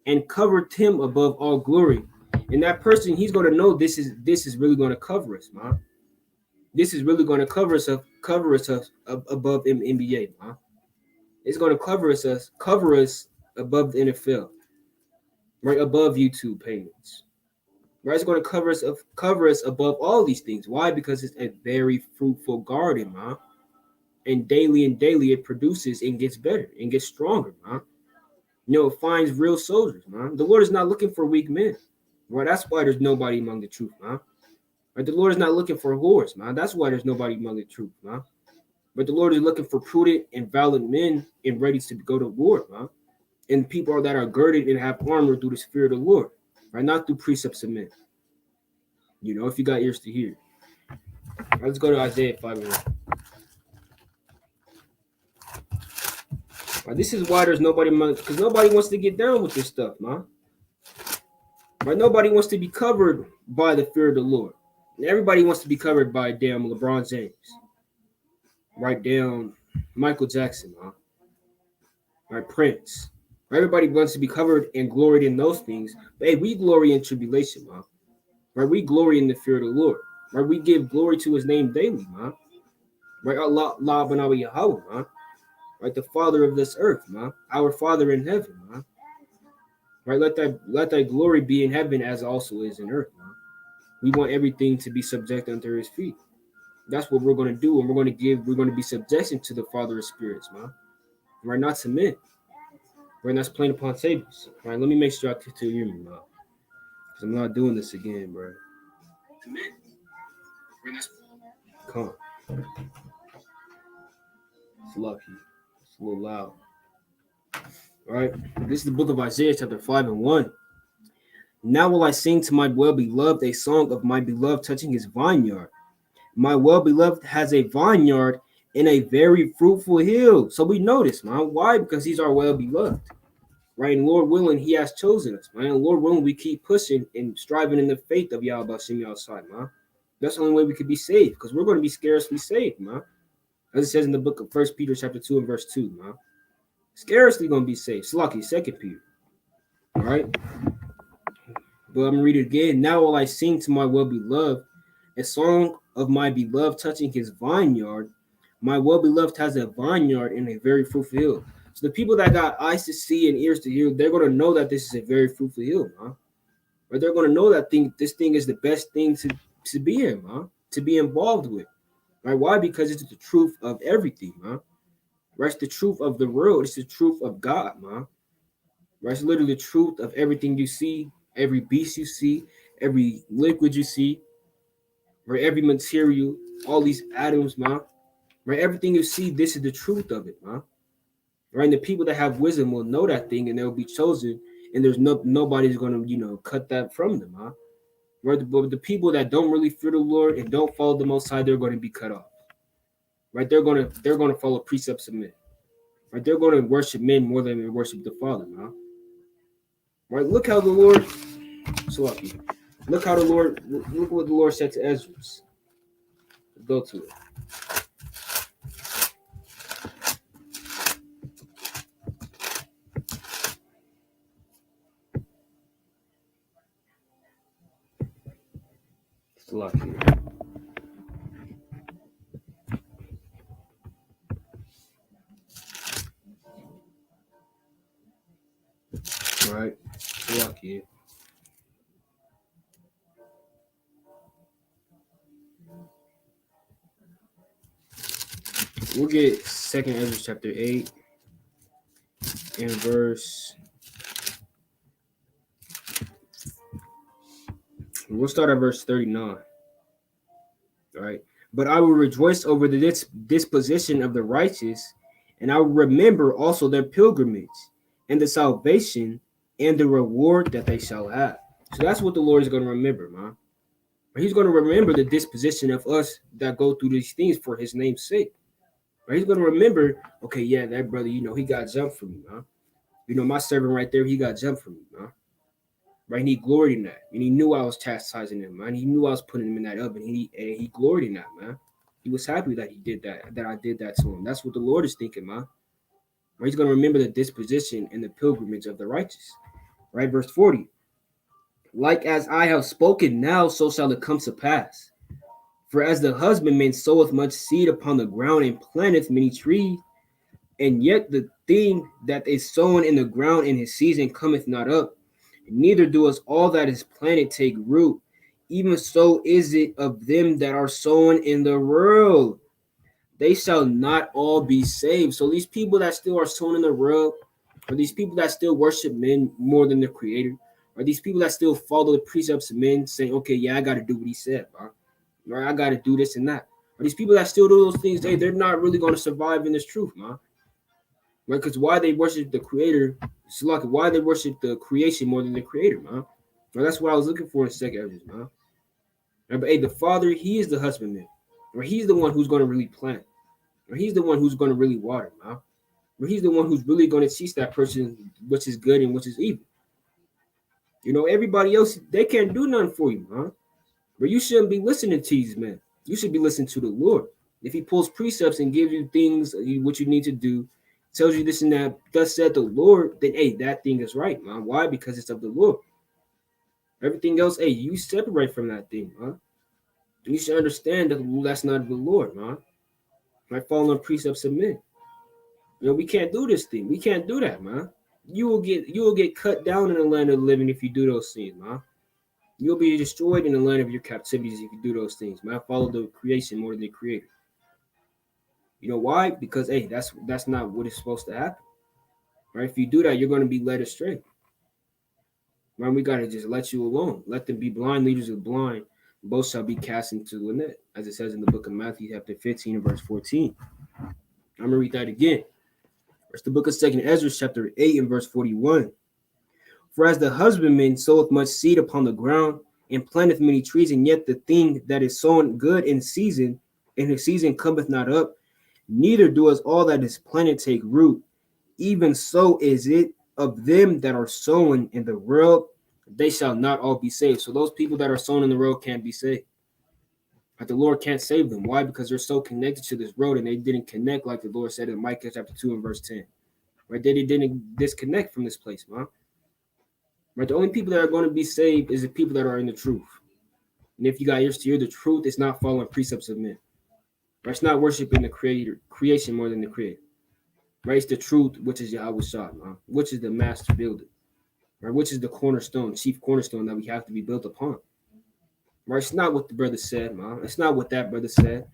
and covered him above all glory. And that person, he's going to know this is really going to cover us, man. This is really going to cover us above NBA, man. It's going to cover us above the NFL, right, above YouTube payments. Right, it's going to cover us above all these things. Why? Because it's a very fruitful garden, man. And daily it produces and gets better and gets stronger, man. It finds real soldiers, man. The Lord is not looking for weak men. Right, that's why there's nobody among the truth, man. Right, the Lord is not looking for whores, man. That's why there's nobody among the truth, man. But the Lord is looking for prudent and valiant men and ready to go to war, man. And people that are girded and have armor through the Spirit of the Lord, right? Not through precepts of men. If you got ears to hear. Right, let's go to Isaiah 5:1. Right, this is why there's nobody among, because nobody wants to get down with this stuff, man. Right, nobody wants to be covered by the fear of the Lord. And everybody wants to be covered by damn LeBron James. Right, down Michael Jackson, man. Right, Prince. Everybody wants to be covered and gloried in those things. But hey, we glory in tribulation, man. Right, we glory in the fear of the Lord. Right, we give glory to His name daily, man. Right, Allah Banawi Yahweh, man. Right, the Father of this earth, man. Our Father in heaven, man. Right, let that glory be in heaven as also is in earth, man. We want everything to be subject under His feet. That's what we're going to do, and we're going to be subjection to the Father of spirits, man. Right, not to men. Right, that's playing upon tables. Right, let me make sure I can hear me, man. Because I'm not doing this again, bro. To men. Right, that's come on. It's lucky. It's a little loud. All right, this is the book of Isaiah, chapter 5:1. Now will I sing to my well-beloved a song of my beloved touching his vineyard. My well-beloved has a vineyard in a very fruitful hill. So we know this, man. Why? Because he's our well-beloved. Right? And Lord willing, he has chosen us, man. And Lord willing, we keep pushing and striving in the faith of Yahweh Shem outside, man. That's the only way we could be saved, because we're going to be scarcely saved, man. As it says in the book of 1 Peter chapter 2 and verse 2, man. Scarcely going to be saved. Slucky, 2 Peter. All right? But I'm going to read it again. Now will I sing to my well-beloved a song of my beloved touching his vineyard. My well-beloved has a vineyard in a very fruitful hill. So the people that got eyes to see and ears to hear, they're going to know that this is a very fruitful hill, man. Or they're going to know that this thing is the best thing to be in, man, to be involved with. Right? Why? Because it's the truth of everything, man. Right? It's the truth of the world. It's the truth of God, man. Right? It's literally the truth of everything you see, every beast you see, every liquid you see, right? Every material, all these atoms, man. Right? Everything you see, this is the truth of it, man. Right? And the people that have wisdom will know that thing, and they'll be chosen, and there's nobody's gonna, cut that from them, huh? Right? But the people that don't really fear the Lord and don't follow the Most High, they're going to be cut off. Right? They're gonna follow precepts of men. Right? They're going to worship men more than they worship the Father, huh? Right? Look how the Lord, so lucky. Look what the Lord said to Ezra. Go to it. It's lucky. Right? It's lucky. We'll get 2nd Ezra chapter 8 and verse. We'll start at verse 39. All right. But I will rejoice over the disposition of the righteous, and I will remember also their pilgrimage and the salvation and the reward that they shall have. So that's what the Lord is going to remember, man. He's going to remember the disposition of us that go through these things for his name's sake. Right? He's going to remember, okay, yeah, that brother, he got jumped for me, man. My servant right there, he got jumped for me, man. Right? And he gloried in that. And he knew I was chastising him, man. He knew I was putting him in that oven. He gloried in that, man. He was happy that he did that I did that to him. That's what the Lord is thinking, man. Right? He's going to remember the disposition and the pilgrimage of the righteous. Right? Verse 40. Like as I have spoken now, so shall it come to pass. For as the husbandman soweth much seed upon the ground and planteth many trees, and yet the thing that is sown in the ground in his season cometh not up, neither doeth all that is planted take root, even so is it of them that are sown in the world. They shall not all be saved. So these people that still are sown in the world, or these people that still worship men more than the Creator, or these people that still follow the precepts of men, saying, okay, yeah, I got to do what he said, bro. Right, I got to do this and that. Or these people that still do those things, they're not really going to survive in this truth, man. Right? Because why they worship the Creator, why they worship the creation more than the Creator, man. Right, that's what I was looking for in 2nd Ezra, man. Right, but hey, the Father, he is the husbandman. Right, he's the one who's going to really plant. Right, he's the one who's going to really water, man. Right, he's the one who's really going to teach that person which is good and which is evil. Everybody else, they can't do nothing for you, man. But you shouldn't be listening to these men. You should be listening to the Lord. If he pulls precepts and gives you things, what you need to do, tells you this and that, thus said the Lord, then, hey, that thing is right, man. Why? Because it's of the Lord. Everything else, hey, you separate from that thing, man. You should understand that that's not of the Lord, man. Like following precepts of men. We can't do this thing. We can't do that, man. You will get cut down in the land of the living if you do those things, man. You'll be destroyed in the land of your captivities if you do those things, man. Follow the creation more than the Creator. You know why? Because, hey, that's not what is supposed to happen. Right? If you do that, you're going to be led astray. Right? We got to just let you alone. Let them be blind leaders of blind. Both shall be cast into the net, as it says in the book of Matthew, chapter 15 and verse 14. I'm going to read that again. It's the book of 2nd Ezra, chapter 8 and verse 41. For as the husbandman soweth much seed upon the ground, and planteth many trees, and yet the thing that is sown good in season, and his season cometh not up, neither doeth all that is planted take root. Even so is it of them that are sown in the world, they shall not all be saved. So those people that are sown in the world can't be saved. But the Lord can't save them. Why? Because they're so connected to this road, and they didn't connect like the Lord said in Micah chapter 2 and verse 10. Right? They didn't disconnect from this place, man. Right, the only people that are going to be saved is the people that are in the truth. And if you got ears to hear the truth, it's not following precepts of men. Right, it's not worshiping the creation more than the Creator. Right, it's the truth, which is Yahweh Shah, which is the master builder. Right, which is the cornerstone, chief cornerstone that we have to be built upon. Right, it's not what the brother said, man. It's not what that brother said.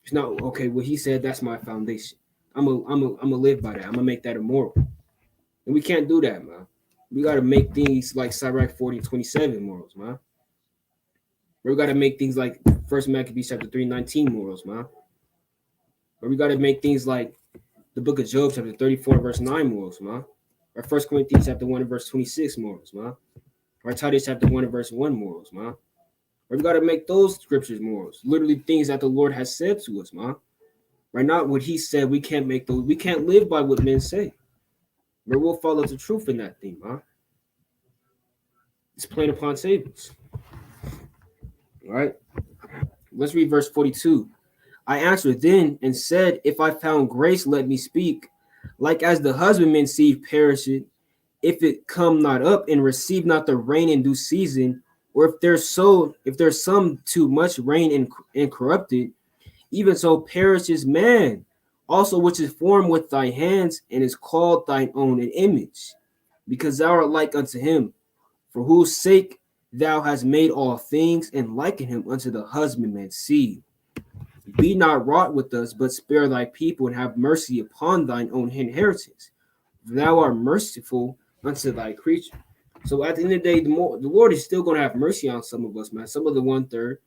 It's not okay. What he said, that's my foundation. I'm a live by that. I'm gonna make that immoral. And we can't do that, man. We got to make things like Sirach 40:27 morals, man. We got to make things like 1 Maccabees chapter 3:19 morals, man. Or we got to make things like the book of Job chapter 34 verse 9 morals, man. Or 1 Corinthians chapter 1 and verse 26 morals, man. Or Titus chapter 1 and verse 1 morals, man. Or we got to make those scriptures morals. Literally things that the Lord has said to us, man. Right? Not what he said. We can't make those. We can't live by what men say. But we'll follow the truth in that thing, man. It's plain upon tables. All right. Let's read verse 42. I answered then and said, if I found grace, let me speak. Like as the husbandman seed perisheth, if it come not up and receive not the rain in due season, or if there's some too much rain and corrupted, even so perishes man, also which is formed with thy hands and is called thine own image, because thou art like unto him, for whose sake thou hast made all things, and liken him unto the husbandman's seed. Be not wrought with us, but spare thy people, and have mercy upon thine own inheritance. For thou art merciful unto thy creature. So at the end of the day, the Lord is still going to have mercy on some of us, man. Some of the 1/3,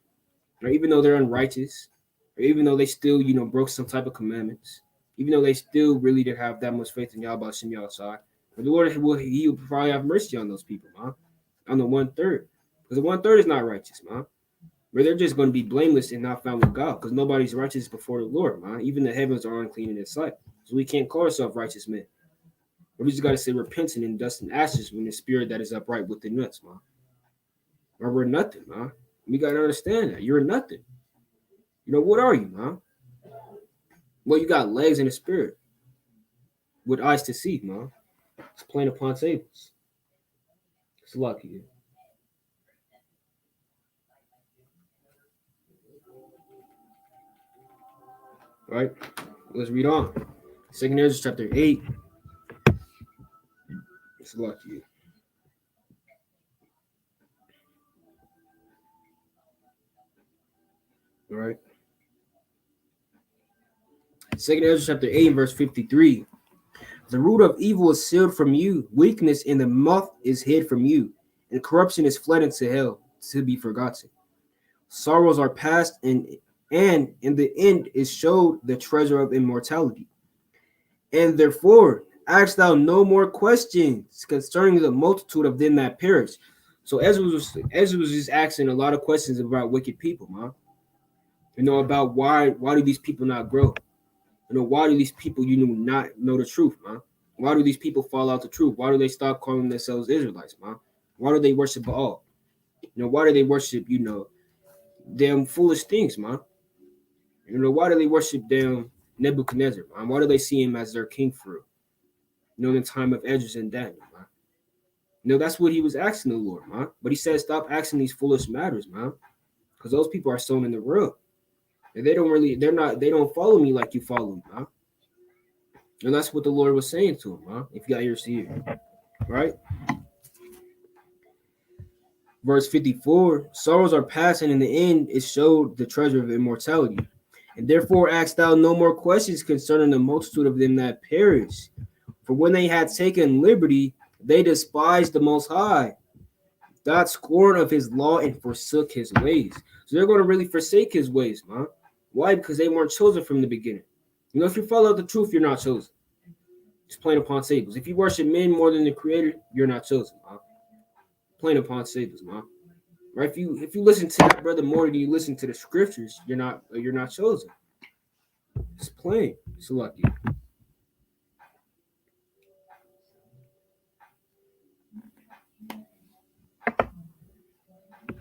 or even though they're unrighteous, or even though they still, broke some type of commandments, even though they still really didn't have that much faith in Yahweh Shem Yahushua, but the Lord will probably have mercy on those people, man. On the 1/3, because the 1/3 is not righteous, man. Where they're just going to be blameless and not found with God, because nobody's righteous before the Lord, man. Even the heavens are unclean in His sight, so we can't call ourselves righteous men. But we just got to say repenting in dust and ashes when the spirit that is upright within us, man. Or we're nothing, man. We got to understand that you're nothing. What are you, man? Well, you got legs and a spirit with eyes to see, man. It's plain upon tables. It's lucky. All right, let's read on. 2 Ezra chapter 8. It's lucky. All right. 2 Ezra chapter 8, verse 53. The root of evil is sealed from you, weakness in the mouth is hid from you, and corruption is fled into hell to be forgotten. Sorrows are past, and in the end is showed the treasure of immortality. And therefore, ask thou no more questions concerning the multitude of them that perish. So Ezra was just asking a lot of questions about wicked people, man. About why do these people not grow? Why do these people not know the truth, man? Why do these people fall out the truth? Why do they stop calling themselves Israelites, man? Why do they worship Baal? Why do they worship, them foolish things, man? Why do they worship them Nebuchadnezzar, man? Why do they see him as their king for in the time of Esdras and Daniel, man? That's what he was asking the Lord, man. But he said, stop asking these foolish matters, man. Because those people are sown in the world. And they don't follow me like you follow me, man. And that's what the Lord was saying to him, man. If you got ears to hear, right? Verse 54, sorrows are past, and in the end it showed the treasure of immortality. And therefore ask thou no more questions concerning the multitude of them that perish. For when they had taken liberty, they despised the Most High, God scorned of His law and forsook His ways. So they're going to really forsake His ways, man. Why? Because they weren't chosen from the beginning. If you follow the truth, you're not chosen. It's plain upon tables. If you worship men more than the Creator, you're not chosen, man. Plain upon tables, man. Right? If you listen to that brother more than you listen to the scriptures, you're not chosen. It's plain. It's lucky.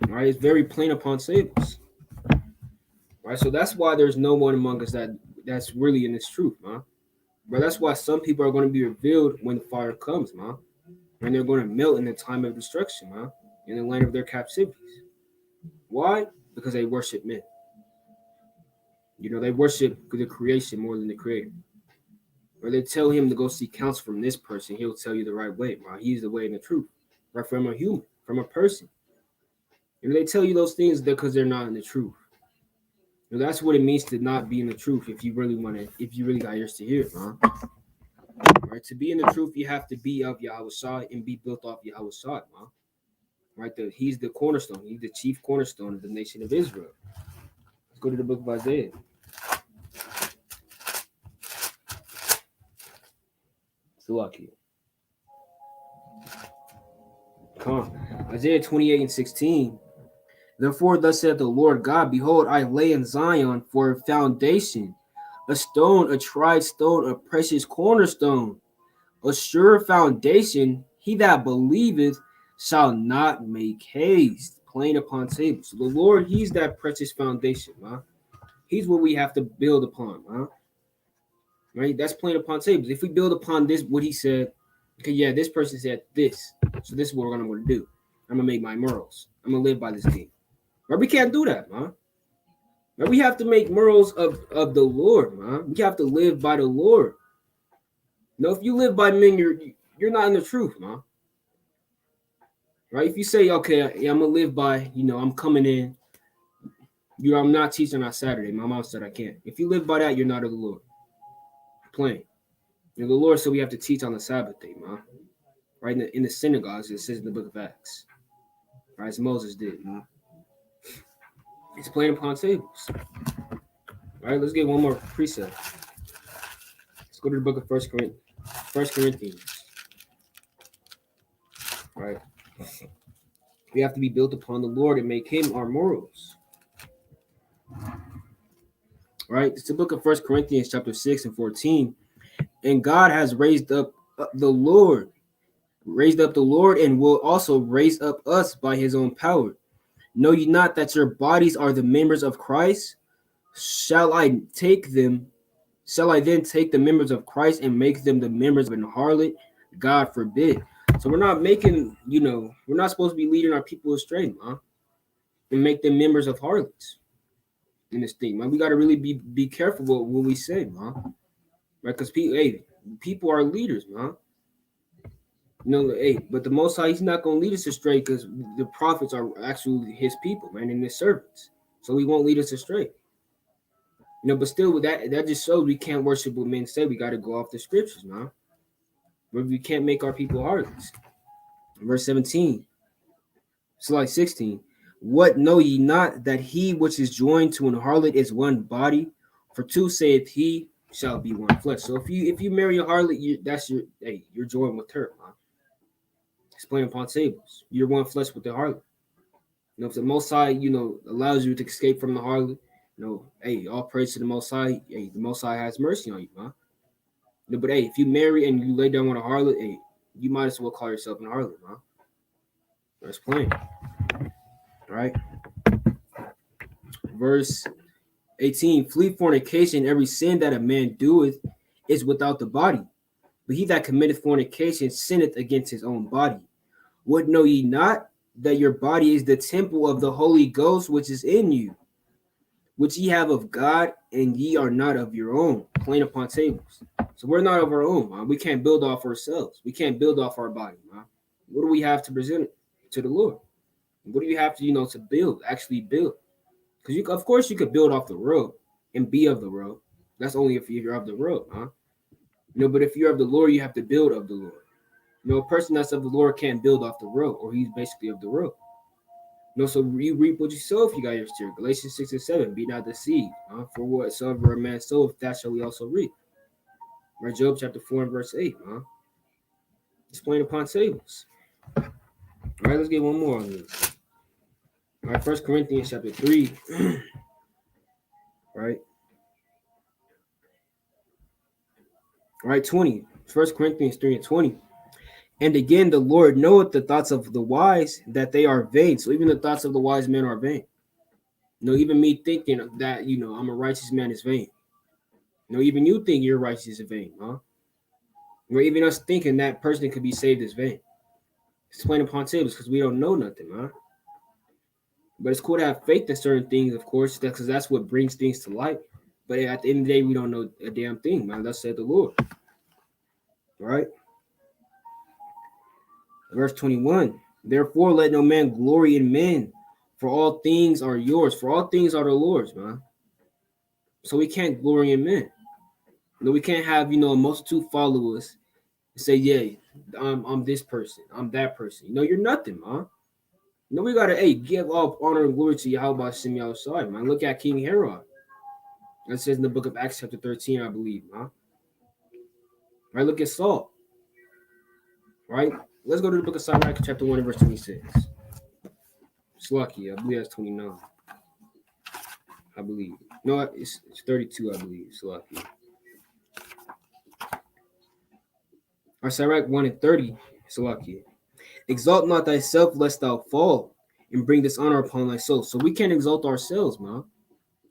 All right, it's very plain upon tables. All right, so that's why there's no one among us that's really in this truth, man. But that's why some people are going to be revealed when the fire comes, man. And they're going to melt in the time of destruction, man, in the land of their captivities. Why? Because they worship men. They worship the creation more than the Creator. Or they tell him to go seek counsel from this person. He'll tell you the right way, man. He's the way and the truth. Right, from a human, from a person. They tell you those things because they're not in the truth. That's what it means to not be in the truth. If you really got ears to hear it, man. Right, to be in the truth, you have to be of Yahushua and be built off Yahushua, man. Right, He's the cornerstone. He's the chief cornerstone of the nation of Israel. Let's go to the book of Isaiah. Lucky. Come on. Isaiah 28:16. Therefore, thus saith the Lord God, behold, I lay in Zion for a foundation, a stone, a tried stone, a precious cornerstone, a sure foundation. He that believeth shall not make haste. Plain upon tables. So the Lord, He's that precious foundation, man. He's what we have to build upon, man. Right? That's plain upon tables. If we build upon this, what He said, okay, yeah, this person said this, so this is what I'm going to do. I'm going to make my morals. I'm going to live by this king. Right? We can't do that, man. Right? We have to make morals of the Lord, man. We have to live by the Lord. If you live by men, you're not in the truth, man. Right? If you say, okay, yeah, I'm going to live by, I'm coming in, I'm not teaching on Saturday. My mom said I can't. If you live by that, you're not of the Lord. Plain. The Lord said we have to teach on the Sabbath day, man. Right in the synagogues, it says in the book of Acts. Right, as Moses did, man. It's plain upon tables. All right, let's get one more precept. Let's go to the book of First Corinthians. All right. We have to be built upon the Lord and make him our morals. All right. It's the book of First Corinthians chapter 6 and 14. And God has raised up the Lord and will also raise up us by his own power. Know ye not that your bodies are the members of Christ? Shall I then take the members of Christ and make them the members of an harlot? God forbid. So we're not making, we're not supposed to be leading our people astray, man, and make them members of harlots in this thing, man. We got to really be careful what we say, man, right? Because people are leaders, man. But the Most High, he's not going to lead us astray because the prophets are actually his people, man, and his servants. So he won't lead us astray. But still, with that just shows we can't worship what men say. We got to go off the scriptures, man. But we can't make our people harlots. Verse 17, slide 16. What know ye not that he which is joined to an harlot is one body? For two saith he shall be one flesh. So if you marry a harlot, you're joined with her, man. It's plain upon tables. You're one flesh with the harlot. If the Most High, allows you to escape from the harlot, all praise to the Most High. Hey, the Most High has mercy on you, man. But if you marry and you lay down with a harlot, you might as well call yourself an harlot, man. That's plain. All right. Verse 18, flee fornication. Every sin that a man doeth is without the body. But he that committeth fornication sinneth against his own body. What know ye not that your body is the temple of the Holy Ghost which is in you, which ye have of God, and ye are not of your own? Plain upon tables. So we're not of our own, man. We can't build off ourselves. We can't build off our body, man. What do we have to present to the Lord? What do you have to, to build, actually build? Because of course you could build off the road and be of the road. That's only if you're of the road, huh? But if you're of the Lord, you have to build of the Lord. A person that's of the Lord can't build off the road, or he's basically of the road. So you reap what you sow if you got your steer. Galatians 6 and 7, be not deceived. For whatsoever a man soweth, that shall he also reap. Right, Job chapter 4 and verse 8, It's plain upon tables. All right, let's get one more on this. All right, 1 Corinthians chapter 3. Right. All right, 20. 1 Corinthians 3 and 20. And again, the Lord knoweth the thoughts of the wise, that they are vain. So even the thoughts of the wise men are vain. Even me thinking that, I'm a righteous man is vain. Even you think you're righteous is vain, huh? Or even us thinking that person could be saved is vain. It's plain upon tables because we don't know nothing, huh? But it's cool to have faith in certain things, of course, because that's what brings things to light. But at the end of the day, we don't know a damn thing, man. Thus said the Lord. All right. Verse 21. Therefore, let no man glory in men, for all things are yours. For all things are the Lord's, man. So we can't glory in men. We can't have, a multitude follow us and say, yeah, I'm this person. I'm that person. You're nothing, man. We gotta give all honor and glory to Yahweh Shem Yahushai, man. Look at King Herod. That says in the book of Acts chapter 13, I believe, man. Right, look at Saul. Right? Let's go to the book of Sirach, chapter 1 and verse 26. It's lucky, I believe that's 29. I believe. No, it's 32, I believe. It's lucky. Our Sirach 1 and 30, it's lucky. Exalt not thyself lest thou fall, and bring dishonor upon thy soul. So we can't exalt ourselves, man.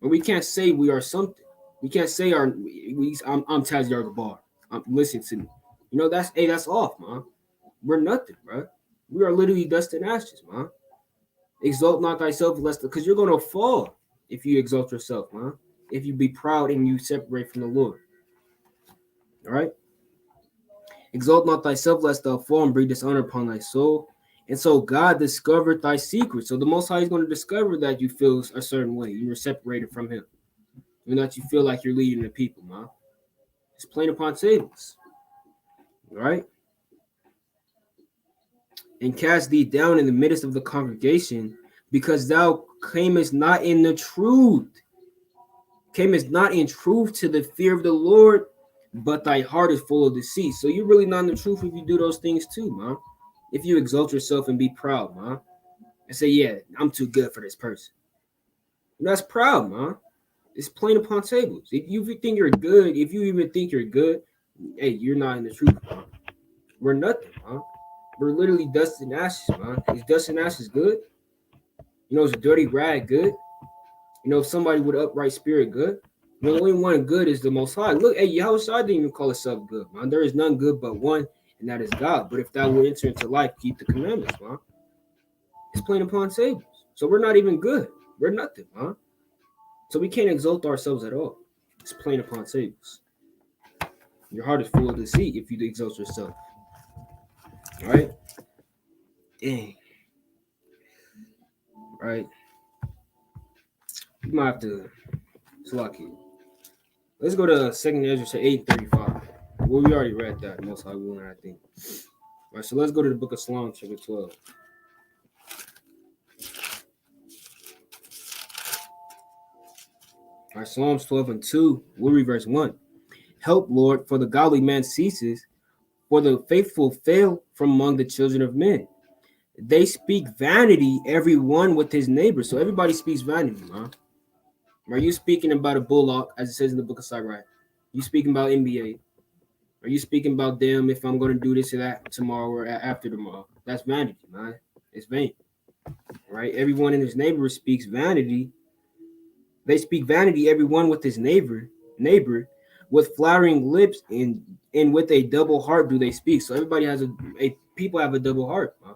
Or we can't say we are something. We can't say I'm Taziar Gabar. Listen to me. That's off, man. We're nothing, bro. We are literally dust and ashes, man. Exalt not thyself lest, because you're gonna fall if you exalt yourself, man. If you be proud and you separate from the Lord. All right. Exalt not thyself lest thou fall, and bring dishonor upon thy soul. And so God discovered thy secret. So the Most High is going to discover that you feel a certain way. You were separated from Him, and that you feel like you're leading the people, man. It's plain upon tables, right? And cast thee down in the midst of the congregation, because thou camest not in the truth, camest not in truth to the fear of the Lord, but thy heart is full of deceit. So you're really not in the truth if you do those things too, man. If you exalt yourself and be proud, man, and say, yeah, I'm too good for this person. That's proud, man. It's plain upon tables. If you think you're good, if you even think you're good, hey, you're not in the truth, man. We're nothing, man. We're literally dust and ashes, man. Is dust and ashes good? You know, is a dirty rag good? You know, if somebody with upright spirit good? You know, the only one good is the Most High. Look, hey, Yahushua didn't even call himself good, man. There is none good but one, and that is God. But if thou would enter into life, keep the commandments, man. It's plain upon tables. So we're not even good. We're nothing, man. So we can't exalt ourselves at all. It's plain upon tables. Your heart is full of deceit if you exalt yourself. All right? Dang. Right? You might have to select it. Let's go to 2nd Ezra 8:35. Well, we already read that. Most High willing, I think. All right, so let's go to the book of Psalms, chapter 12. All right, Psalms 12:2. We'll read verse 1. Help, Lord, for the godly man ceases, for the faithful fail from among the children of men. They speak vanity, every one with his neighbor. So everybody speaks vanity, man. Are you speaking about a bullock, as it says in the book of Sirach? You speaking about NBA? Are you speaking about them if I'm going to do this or that tomorrow or after tomorrow? That's vanity, man. It's vain, right? Everyone in his neighbor speaks vanity. They speak vanity, everyone with his neighbor, with flattering lips and with a double heart do they speak. So everybody has people have a double heart, man.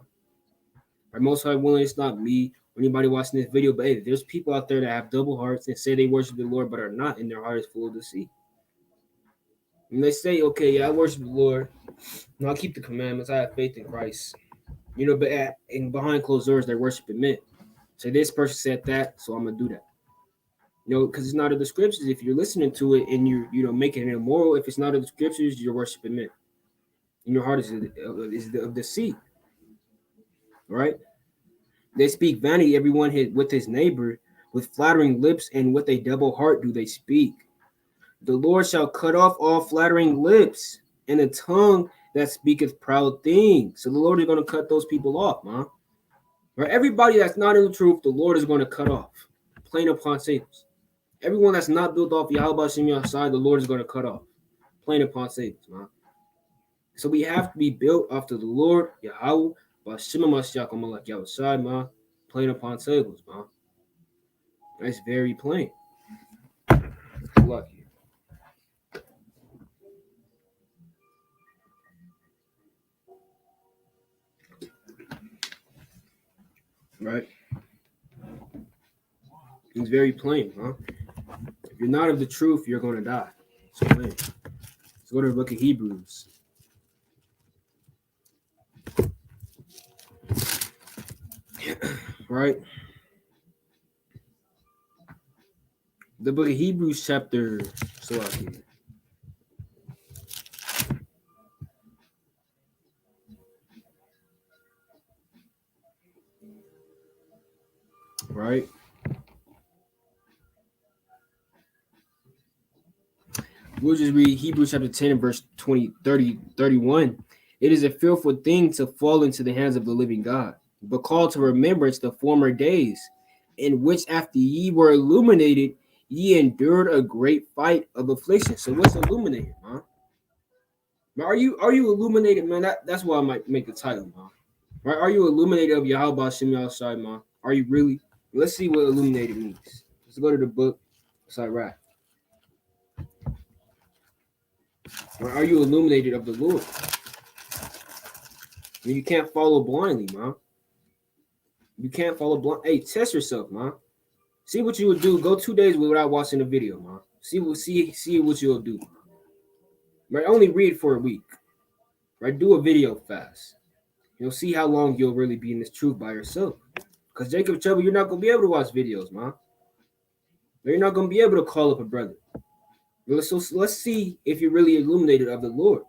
Right? Most High willing, it's not me or anybody watching this video, but hey, there's people out there that have double hearts and say they worship the Lord, but are not, and their heart is full of deceit. And they say, okay, yeah, I worship the Lord. No, I keep the commandments. I have faith in Christ. You know, but and behind closed doors, they're worshiping men. So this person said that, so I'm gonna do that. You know, because it's not in the scriptures. If you're listening to it and you're making it immoral, if it's not in the scriptures, you're worshiping men. And your heart is of deceit, right? They speak vanity, everyone with his neighbor, with flattering lips, and with a double heart do they speak. The Lord shall cut off all flattering lips, and a tongue that speaketh proud things. So the Lord is going to cut those people off, man. Right? Everybody that's not in the truth, the Lord is going to cut off. Plain upon tables. Everyone that's not built off Yahweh Shem outside, the Lord is going to cut off. Plain upon tables, man. So we have to be built after the Lord, Yahweh, Bashem Mashiach Malak Yahweh, man. Plain upon tables, man. That's very plain. Lucky. Right? It's very plain, huh? If you're not of the truth, you're going to die. It's plain. Let's go to the book of Hebrews. Right? The book of Hebrews chapter right? We'll just read Hebrews chapter 10 and verse 31. It is a fearful thing to fall into the hands of the living God, but call to remembrance the former days, in which after ye were illuminated, ye endured a great fight of affliction. So what's illuminated, man? Are you illuminated, man? That's why I might make the title, man. Right? Are you illuminated of Yahweh Shem outside, man? Are you really? Let's see what illuminated means. Let's go to the book. Right. Are you illuminated of the Lord? You can't follow blindly, man. You can't follow blind. Hey, test yourself, man. See what you would do. Go 2 days without watching the video, man. See what you'll do. Right? Only read for a week. Right? Do a video fast. You'll see how long you'll really be in this truth by yourself. Because Jacob Trouble, you're not gonna be able to watch videos, man. You're not gonna be able to call up a brother. Let's see if you're really illuminated of the Lord.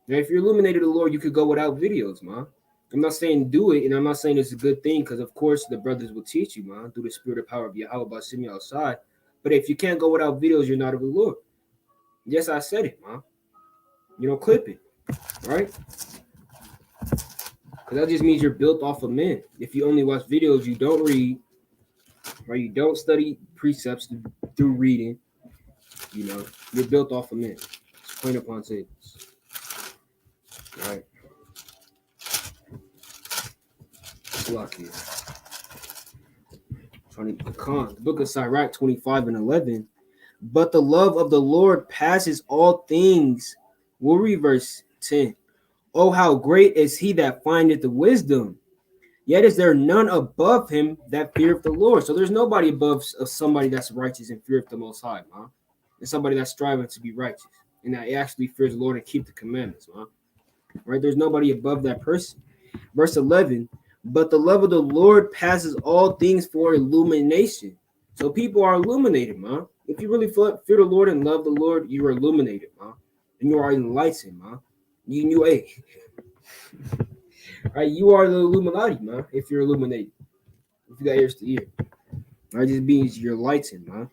Now, if you're illuminated of the Lord, you could go without videos, man. I'm not saying do it, and I'm not saying it's a good thing, because of course the brothers will teach you, man, through the spirit of power of Yahweh by sending you outside. But if you can't go without videos, you're not of the Lord. Yes, I said it, man. You know, clip it, right? Because that just means you're built off of men. If you only watch videos, you don't read, or you don't study precepts through reading, you know, you're built off of men. It's plain upon tables. All right. Lock here. The book of Sirach 25 and 11. But the love of the Lord passes all things. We'll read verse 10. Oh, how great is he that findeth the wisdom. Yet is there none above him that feareth the Lord. So there's nobody above somebody that's righteous and feareth the Most High, man. And somebody that's striving to be righteous and that actually fears the Lord and keep the commandments, man. Right? There's nobody above that person. Verse 11. But the love of the Lord passes all things for illumination. So people are illuminated, man. If you really fear the Lord and love the Lord, you are illuminated, man. And you are enlightened, man. You right? You are the Illuminati, man. If you're illuminated, if you got ears to hear, right? This means you're enlightened, man.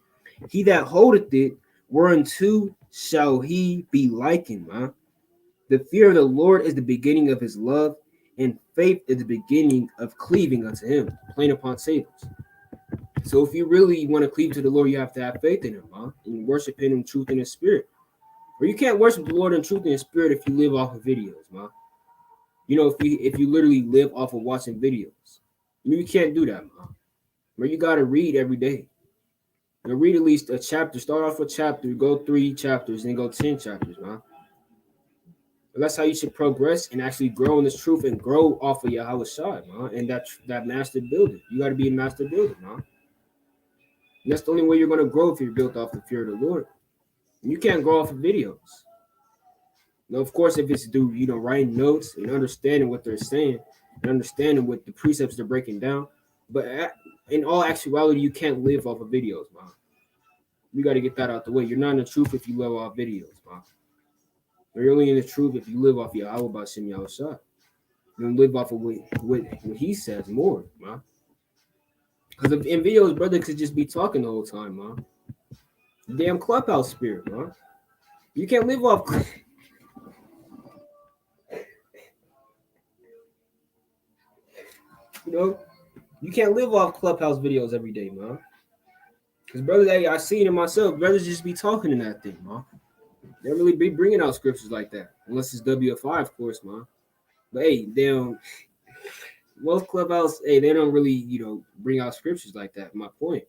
He that holdeth it, whereunto shall he be likened, man. The fear of the Lord is the beginning of his love, and faith is the beginning of cleaving unto him. Plain upon tables. So if you really want to cleave to the Lord, you have to have faith in him, huh? And worship him in truth and in spirit. Or you can't worship the Lord in truth and in spirit if you live off of videos, man. You know, if you literally live off of watching videos, you can't do that, man. But you gotta read every day. You know, read at least a chapter. Start off with a chapter, go 3 chapters, then go 10 chapters, man. But that's how you should progress and actually grow in this truth and grow off of Yahweh Shai, man. And that master builder. You got to be a master builder, man. And that's the only way you're going to grow if you're built off the fear of the Lord. And you can't grow off of videos. Now, of course, if it's through, you know, writing notes and understanding what they're saying and understanding what the precepts they're breaking down. But in all actuality, you can't live off of videos, man. You got to get that out the way. You're not in the truth if you live off videos, man. You're only in the truth if you live off Yahweh by Shem Yahushua. You don't live off of what he says more, man. Because in videos, brother could just be talking the whole time, man. Damn clubhouse spirit, man. You can't live off. You know, you can't live off clubhouse videos every day, man. Because brothers, hey, I seen it myself. Brothers just be talking in that thing, man. They don't really be bringing out scriptures like that, unless it's WFI, of course, man. But hey, most clubhouse, hey, they don't really, you know, bring out scriptures like that. My point.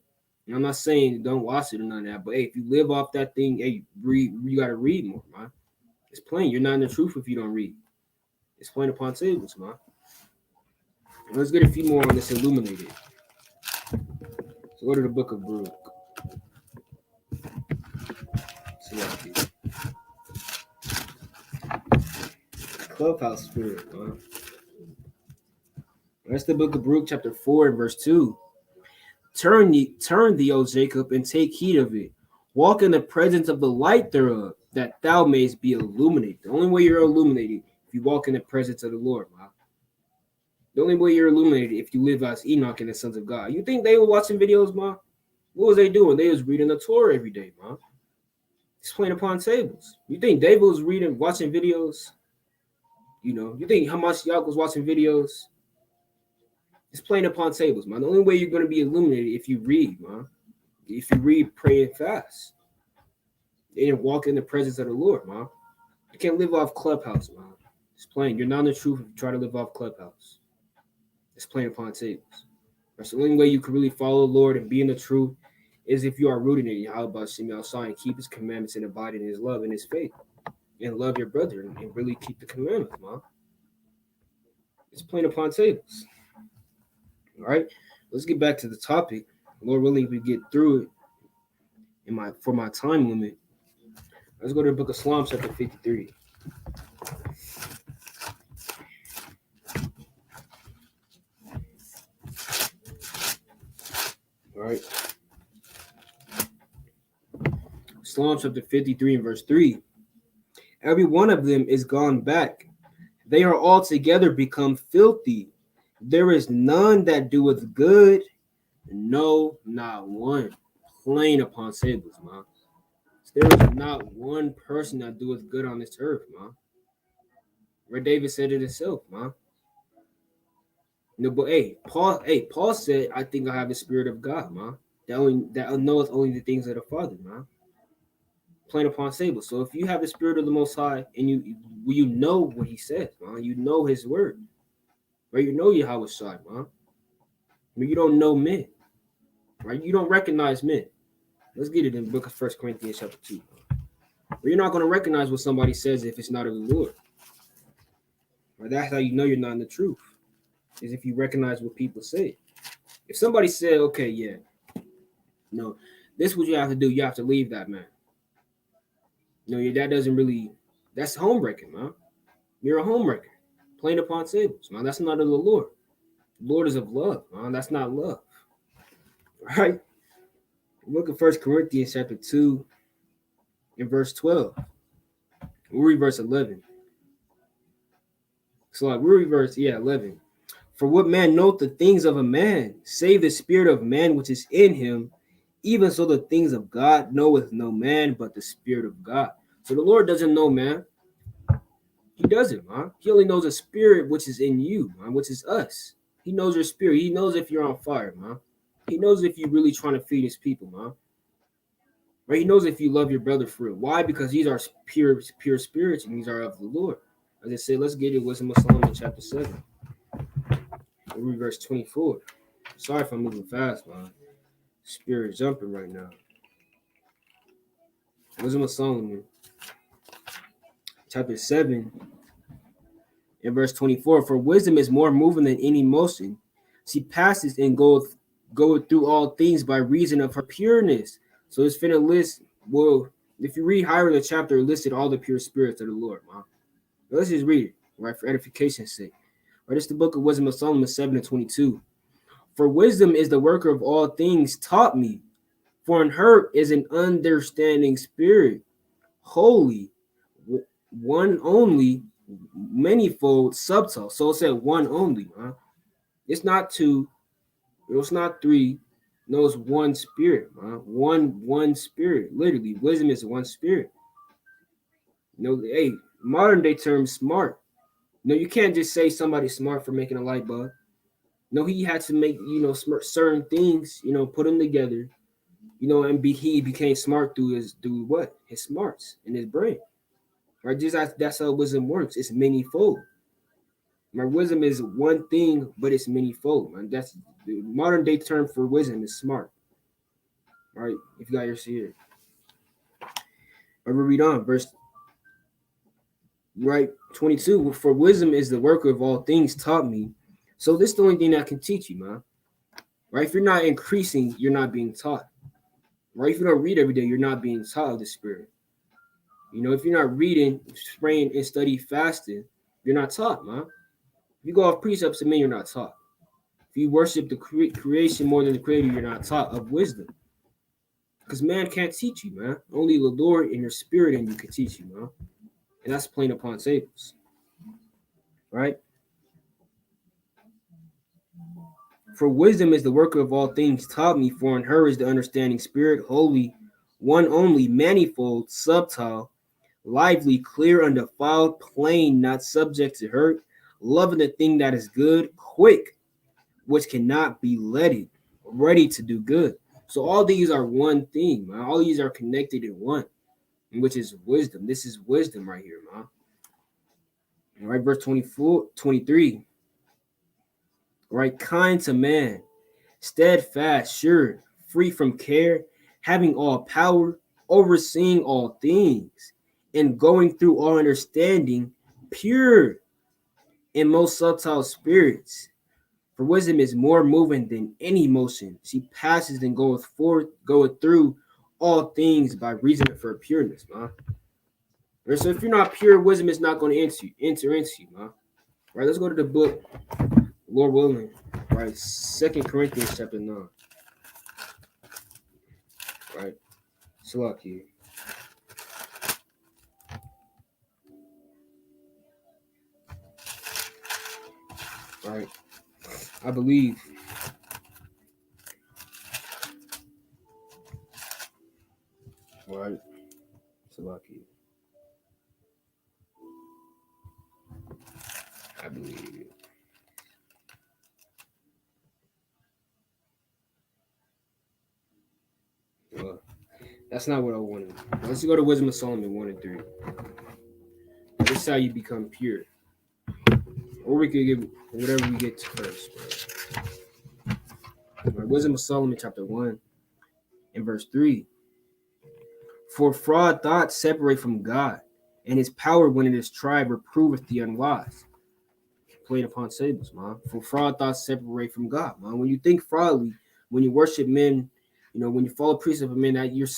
And I'm not saying don't watch it or none of that, but hey, if you live off that thing, hey, you gotta read more, man. It's plain. You're not in the truth if you don't read. It's plain upon tables, man. Let's get a few more on this illuminated. So go to the book of Baruch. See how it is. Clubhouse spirit, man. That's the book of Baruch, chapter 4 and verse 2. Turn thee, O Jacob, and take heed of it. Walk in the presence of the light thereof, that thou mayest be illuminated. The only way you're illuminated if you walk in the presence of the Lord, man. The only way you're illuminated if you live as Enoch and the sons of God. You think they were watching videos, man? What was they doing? They was reading the Torah every day, man. It's playing upon tables. You think David was watching videos? You know, you think Hamashiach was watching videos? It's playing upon tables, man. The only way you're going to be illuminated if you read, man. If you read, pray, and fast. And walk in the presence of the Lord, man. You can't live off Clubhouse, man. It's plain. You're not in the truth if you try to live off Clubhouse. It's playing upon tables. That's the only way you can really follow the Lord and be in the truth is if you are rooted in Yahweh Shem Yahushua and keep his commandments and abide in his love and his faith. And love your brother and really keep the commandments, man. It's playing upon tables. All right, let's get back to the topic. Lord willing, if we get through it for my time limit. Let's go to the book of Psalms, chapter 53. All right. Psalm chapter 53 and verse 3. Every one of them is gone back. They are altogether become filthy. There is none that doeth good, no, not one. Plain upon tables, man. There is not one person that doeth good on this earth, man. Where David said it himself, man. No, but Paul said, I think I have the spirit of God, man. That knoweth only the things of the Father, man. Plain upon tables. So if you have the spirit of the Most High and you know what he says, man, you know his word. Right? You know Yahweh Shai, man. But you don't know men. Right? You don't recognize men. Let's get it in the book of 1 Corinthians chapter 2. But you're not going to recognize what somebody says if it's not of the Lord. Right? That's how you know you're not in the truth. Is if you recognize what people say. If somebody said, okay, yeah, no, this is what you have to do. You have to leave that man. No, that doesn't really, that's homebreaking, man. You're a homebreaker. Plain upon tables, man. That's not of the Lord. The Lord is of love, man. That's not love. Right? Look at 1 Corinthians chapter 2 and verse 12. We'll read verse 11. So like we'll reverse, 11. For what man knoweth the things of a man, save the spirit of man which is in him, even so the things of God knoweth no man but the spirit of God. So the Lord doesn't know man. He doesn't, man. He only knows a spirit which is in you, man, which is us. He knows your spirit. He knows if you're on fire, man. He knows if you're really trying to feed his people, man. Right? He knows if you love your brother for real. Why? Because these are pure spirits and these are of the Lord. As I say, let's get it. Wisdom of Solomon chapter 7. We'll read verse 24. Sorry if I'm moving fast, man. Spirit jumping right now. Wisdom of Solomon chapter 7 and verse 24. For wisdom is more moving than any motion. She passes and goeth through all things by reason of her pureness. So it's finna list, well, if you read higher in the chapter, it listed all the pure spirits of the Lord, man. But let's just read it, right, for edification's sake. Right, it's the book of Wisdom of Solomon 7 and 22. For wisdom is the worker of all things taught me, for in her is an understanding spirit, holy, one only, manifold, subtle. So it said one only, huh? It's not two, it's not three, no, it's one spirit, huh? One spirit. Literally, wisdom is one spirit. Hey, modern day term smart. No, you can't just say somebody's smart for making a light bulb. No, he had to make, certain things, put them together, and he became smart through what? His smarts and his brain. Right? That's how wisdom works. It's many-fold. My wisdom is one thing, but it's many-fold. Man. That's the modern day term for wisdom is smart. Right? If you got yours here. I will read on verse 22. For wisdom is the worker of all things taught me. So this is the only thing that can teach you, man. Right? If you're not increasing, you're not being taught. Right? If you don't read every day, you're not being taught of the spirit. If you're not reading, praying, and study fasting, you're not taught, man. If you go off precepts of men, you're not taught. If you worship the creation more than the creator, you're not taught of wisdom. Because man can't teach you, man. Only the Lord and your spirit in you can teach you, man. And that's plain upon tables. Right? For wisdom is the worker of all things taught me, for in her is the understanding spirit, holy, one only, manifold, subtle, lively, clear, undefiled, plain, not subject to hurt, loving the thing that is good, quick, which cannot be letted, ready to do good. So all these are one thing, man. All these are connected in one, which is wisdom. This is wisdom right here, man. All right, verse 23. Right, kind to man, steadfast, sure, free from care, having all power, overseeing all things, and going through all understanding, pure in most subtle spirits. For wisdom is more moving than any motion. She passes and goeth through all things by reason of her pureness, man. Right, so if you're not pure, wisdom is not going to enter into you, man. Right, let's go to the book, Lord willing. Right, 2 Corinthians chapter 9. Salaki. Right. I believe. Right. Salaki. I believe. Well, that's not what I wanted. Let's go to Wisdom of Solomon 1 and 3. This is how you become pure. Or we could get whatever we get to first. Right. Wisdom of Solomon chapter 1 and verse 3. For fraud thoughts separate from God, and his power when it is tried reproveth the unwise. Played upon sables, man. For fraud thoughts separate from God, man. When you think fraudly, when you worship men, when you follow precept of men, that you're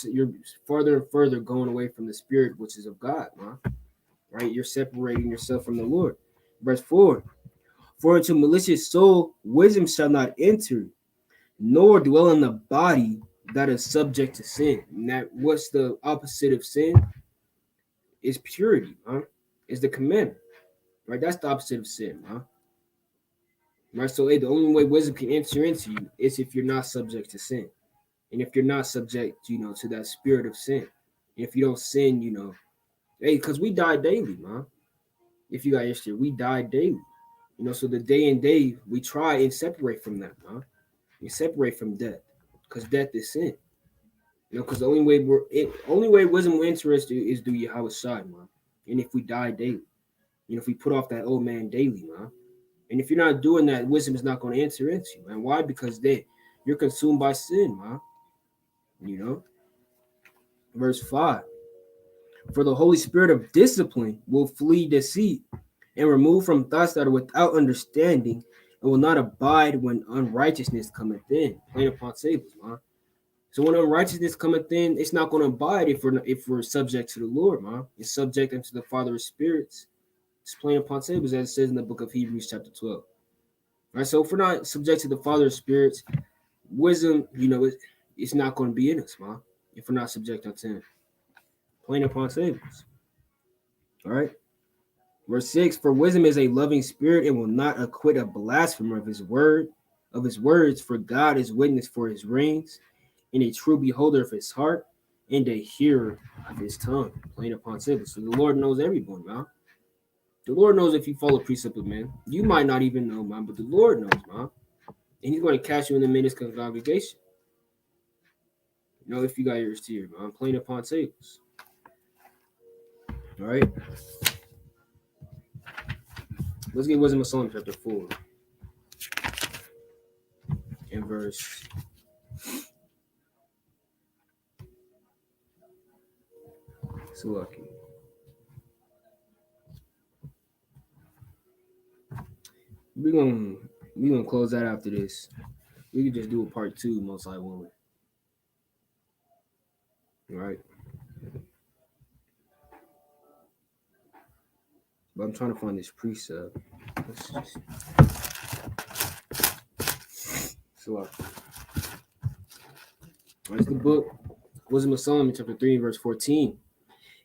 further and further going away from the spirit which is of God, man. Right? You're separating yourself from the Lord. Verse 4. For into malicious soul wisdom shall not enter, nor dwell in the body that is subject to sin. And that what's the opposite of sin? Is purity, huh? Is the commandment. Right? That's the opposite of sin, huh? Right? So the only way wisdom can enter into you is if you're not subject to sin. And if you're not subject, to that spirit of sin. If you don't sin, hey, because we die daily, man. If you got history, we die daily. So the day and day we try and separate from that, man. We separate from death. Because death is sin. Because the only way wisdom will enter us is through Yahweh's side, man. And if we die daily, if we put off that old man daily, man. And if you're not doing that, wisdom is not going to enter into you, man. Why? Because you're consumed by sin, man. Verse 5. For the Holy Spirit of discipline will flee deceit and remove from thoughts that are without understanding and will not abide when unrighteousness cometh in. Plain upon sables, man. So when unrighteousness cometh in, it's not going to abide if we're subject to the Lord, man. It's subject unto the Father of spirits. It's plain upon sables, as it says in the book of Hebrews chapter 12. All right, so if we're not subject to the Father of spirits, wisdom, it's not going to be in us, man. If we're not subject unto him. Plain upon sables. All right. Verse 6, for wisdom is a loving spirit and will not acquit a blasphemer of his words, for God is witness for his reins, and a true beholder of his heart, and a hearer of his tongue. Plain upon sables. So the Lord knows everyone, man. The Lord knows if you follow precept of man. You might not even know, man, but the Lord knows, man. And he's going to catch you in the midst of congregation. If you got ears to hear, man. Plain upon sables. All right. Let's get Wisdom of Solomon chapter 4 and verse 2. So lucky. We're gonna close that after this. We could just do a part 2, most likely, won't we? All right. But I'm trying to find this precept. So lucky. That's the book, Wisdom of Solomon, chapter 3, verse 14.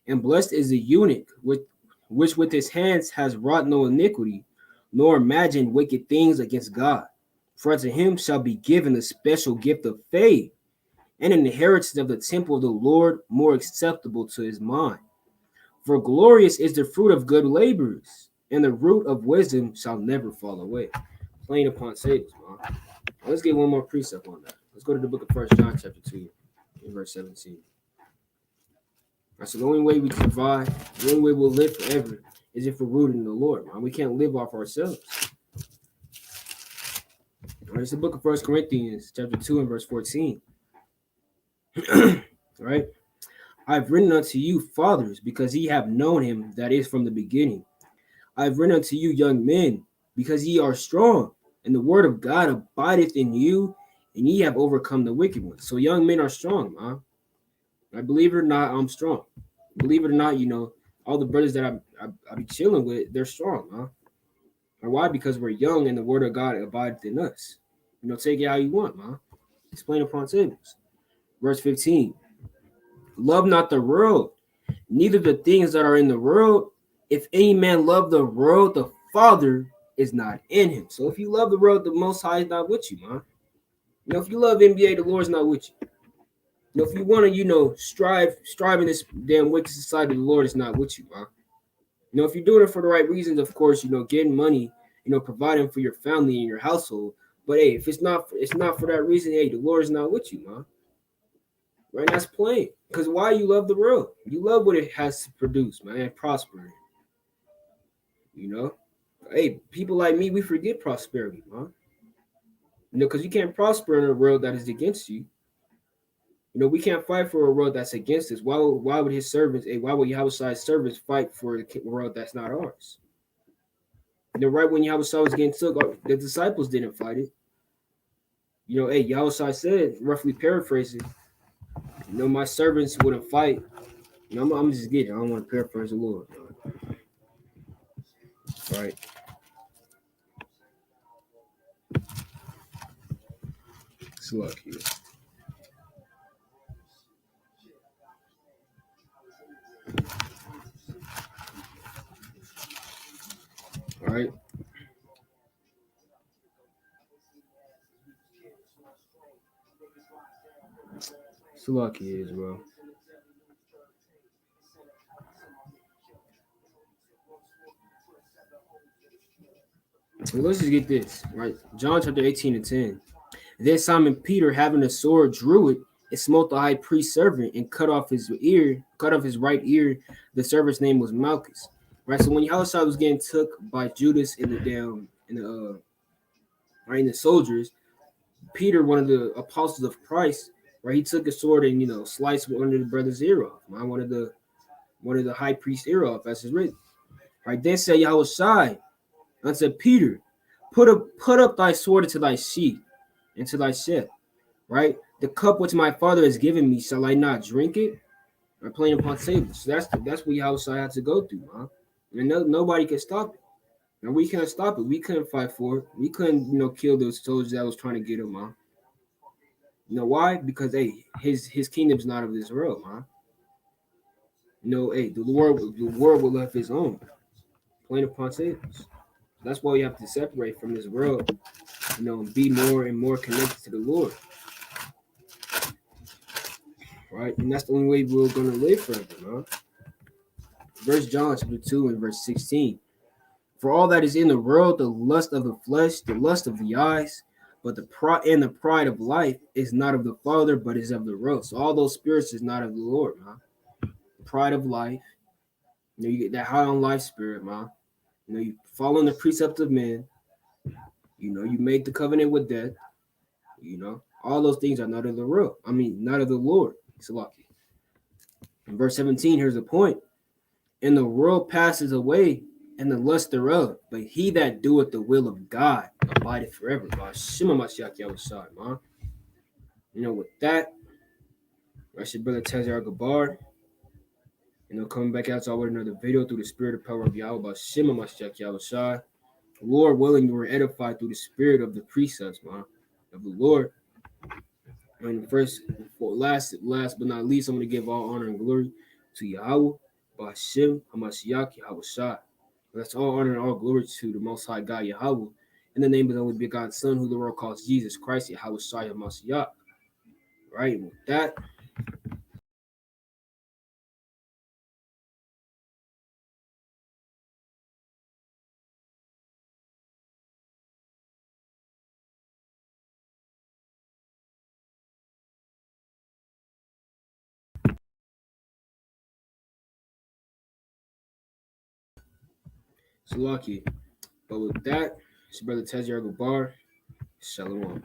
And blessed is the eunuch which with his hands has wrought no iniquity, nor imagined wicked things against God. For unto him shall be given the special gift of faith, and an inheritance of the temple of the Lord more acceptable to his mind. For glorious is the fruit of good labors, and the root of wisdom shall never fall away. Plain upon sables, man. Let's get one more precept on that. Let's go to the book of 1 John chapter 2, in verse 17. Right, so the only way we survive, the only way we'll live forever is if we're rooted in the Lord, man. We can't live off ourselves. All right, it's the book of 1 Corinthians chapter 2 and verse 14. Right? I've written unto you, fathers, because ye have known him that is from the beginning. I've written unto you, young men, because ye are strong, and the word of God abideth in you, and ye have overcome the wicked one. So young men are strong, man. I believe it or not, I'm strong. Believe it or not, all the brothers that I be chilling with, they're strong, huh? Or why? Because we're young and the word of God abideth in us. Take it how you want, man. Explain upon tables. Verse 15. Love not the world, neither the things that are in the world. If any man love the world, the Father is not in him. So if you love the world, the Most High is not with you, man. If you love NBA, the Lord's not with you. If you want to, strive in this damn wicked society, the Lord is not with you, man. If you're doing it for the right reasons, of course, getting money, providing for your family and your household. But hey, if it's not for that reason. Hey, the Lord is not with you, man. Right? That's plain. Because why you love the world? You love what it has to produce, man, and prosper. Hey, people like me, we forget prosperity, man. Because you can't prosper in a world that is against you. We can't fight for a world that's against us. Why would his servants, why would Yahweh's servants fight for a world that's not ours? Right when Yahweh was getting took, the disciples didn't fight it. Yahweh said, roughly paraphrasing, my servants wouldn't fight. I'm just kidding. I don't want to paraphrase the Lord. Right. It's luck here. All right. It's luck is, bro. Well, let's just get this, right? John chapter 18 and 10. Then Simon Peter, having a sword, drew it and smote the high priest's servant and cut off his right ear. The servant's name was Malchus. Right. So when Yahushua was getting took by Judas in the soldiers, Peter, one of the apostles of Christ, right, he took a sword and sliced one of the brother's ear off. Right? One of the high priest's ear off, as is written. Right. Then said Yahushua unto Peter, put up thy sword into thy sheath, into thy sheath. Right? The cup which my Father has given me, shall I not drink it? Or playing upon tables. So that's what Yahushua had to go through, man. And nobody can stop it. And we couldn't stop it. We couldn't fight for it. We couldn't, kill those soldiers that was trying to get him, man. Why? Because hey, his kingdom's not of this world, man. Hey, the world will have his own. Playing upon tables. That's why we have to separate from this world, and be more and more connected to the Lord. Right? And that's the only way we're gonna live forever, man. Verse John chapter 2 and verse 16. For all that is in the world, the lust of the flesh, the lust of the eyes, but the pride of life is not of the Father, but is of the world. So all those spirits is not of the Lord, man. The pride of life, you get that high on life spirit, man. You following the precepts of men. You make the covenant with death. All those things are not of the world. Not of the Lord. It's lucky. In verse 17, here's the point. And the world passes away, and the lust thereof, but he that doeth the will of God abideth forever. Shema Mashiach Yahushua, man. With that, that's your brother Tazar Gabar. Coming back out to with another video through the spirit of power of Yahweh about Shema Mashiach Yahushua. Lord willing, you were edified through the spirit of the precepts, man, of the Lord. And last but not least, I'm going to give all honor and glory to Yahweh, Ba'Shem HaMashiach Yahushua. That's all honor and all glory to the Most High God Yahweh, in the name of the only begotten Son, who the world calls Jesus Christ, Yahweh Shai HaMashiach. Right, and with that, Salaki. But with that, it's your brother Tezir Gabar. Shalom.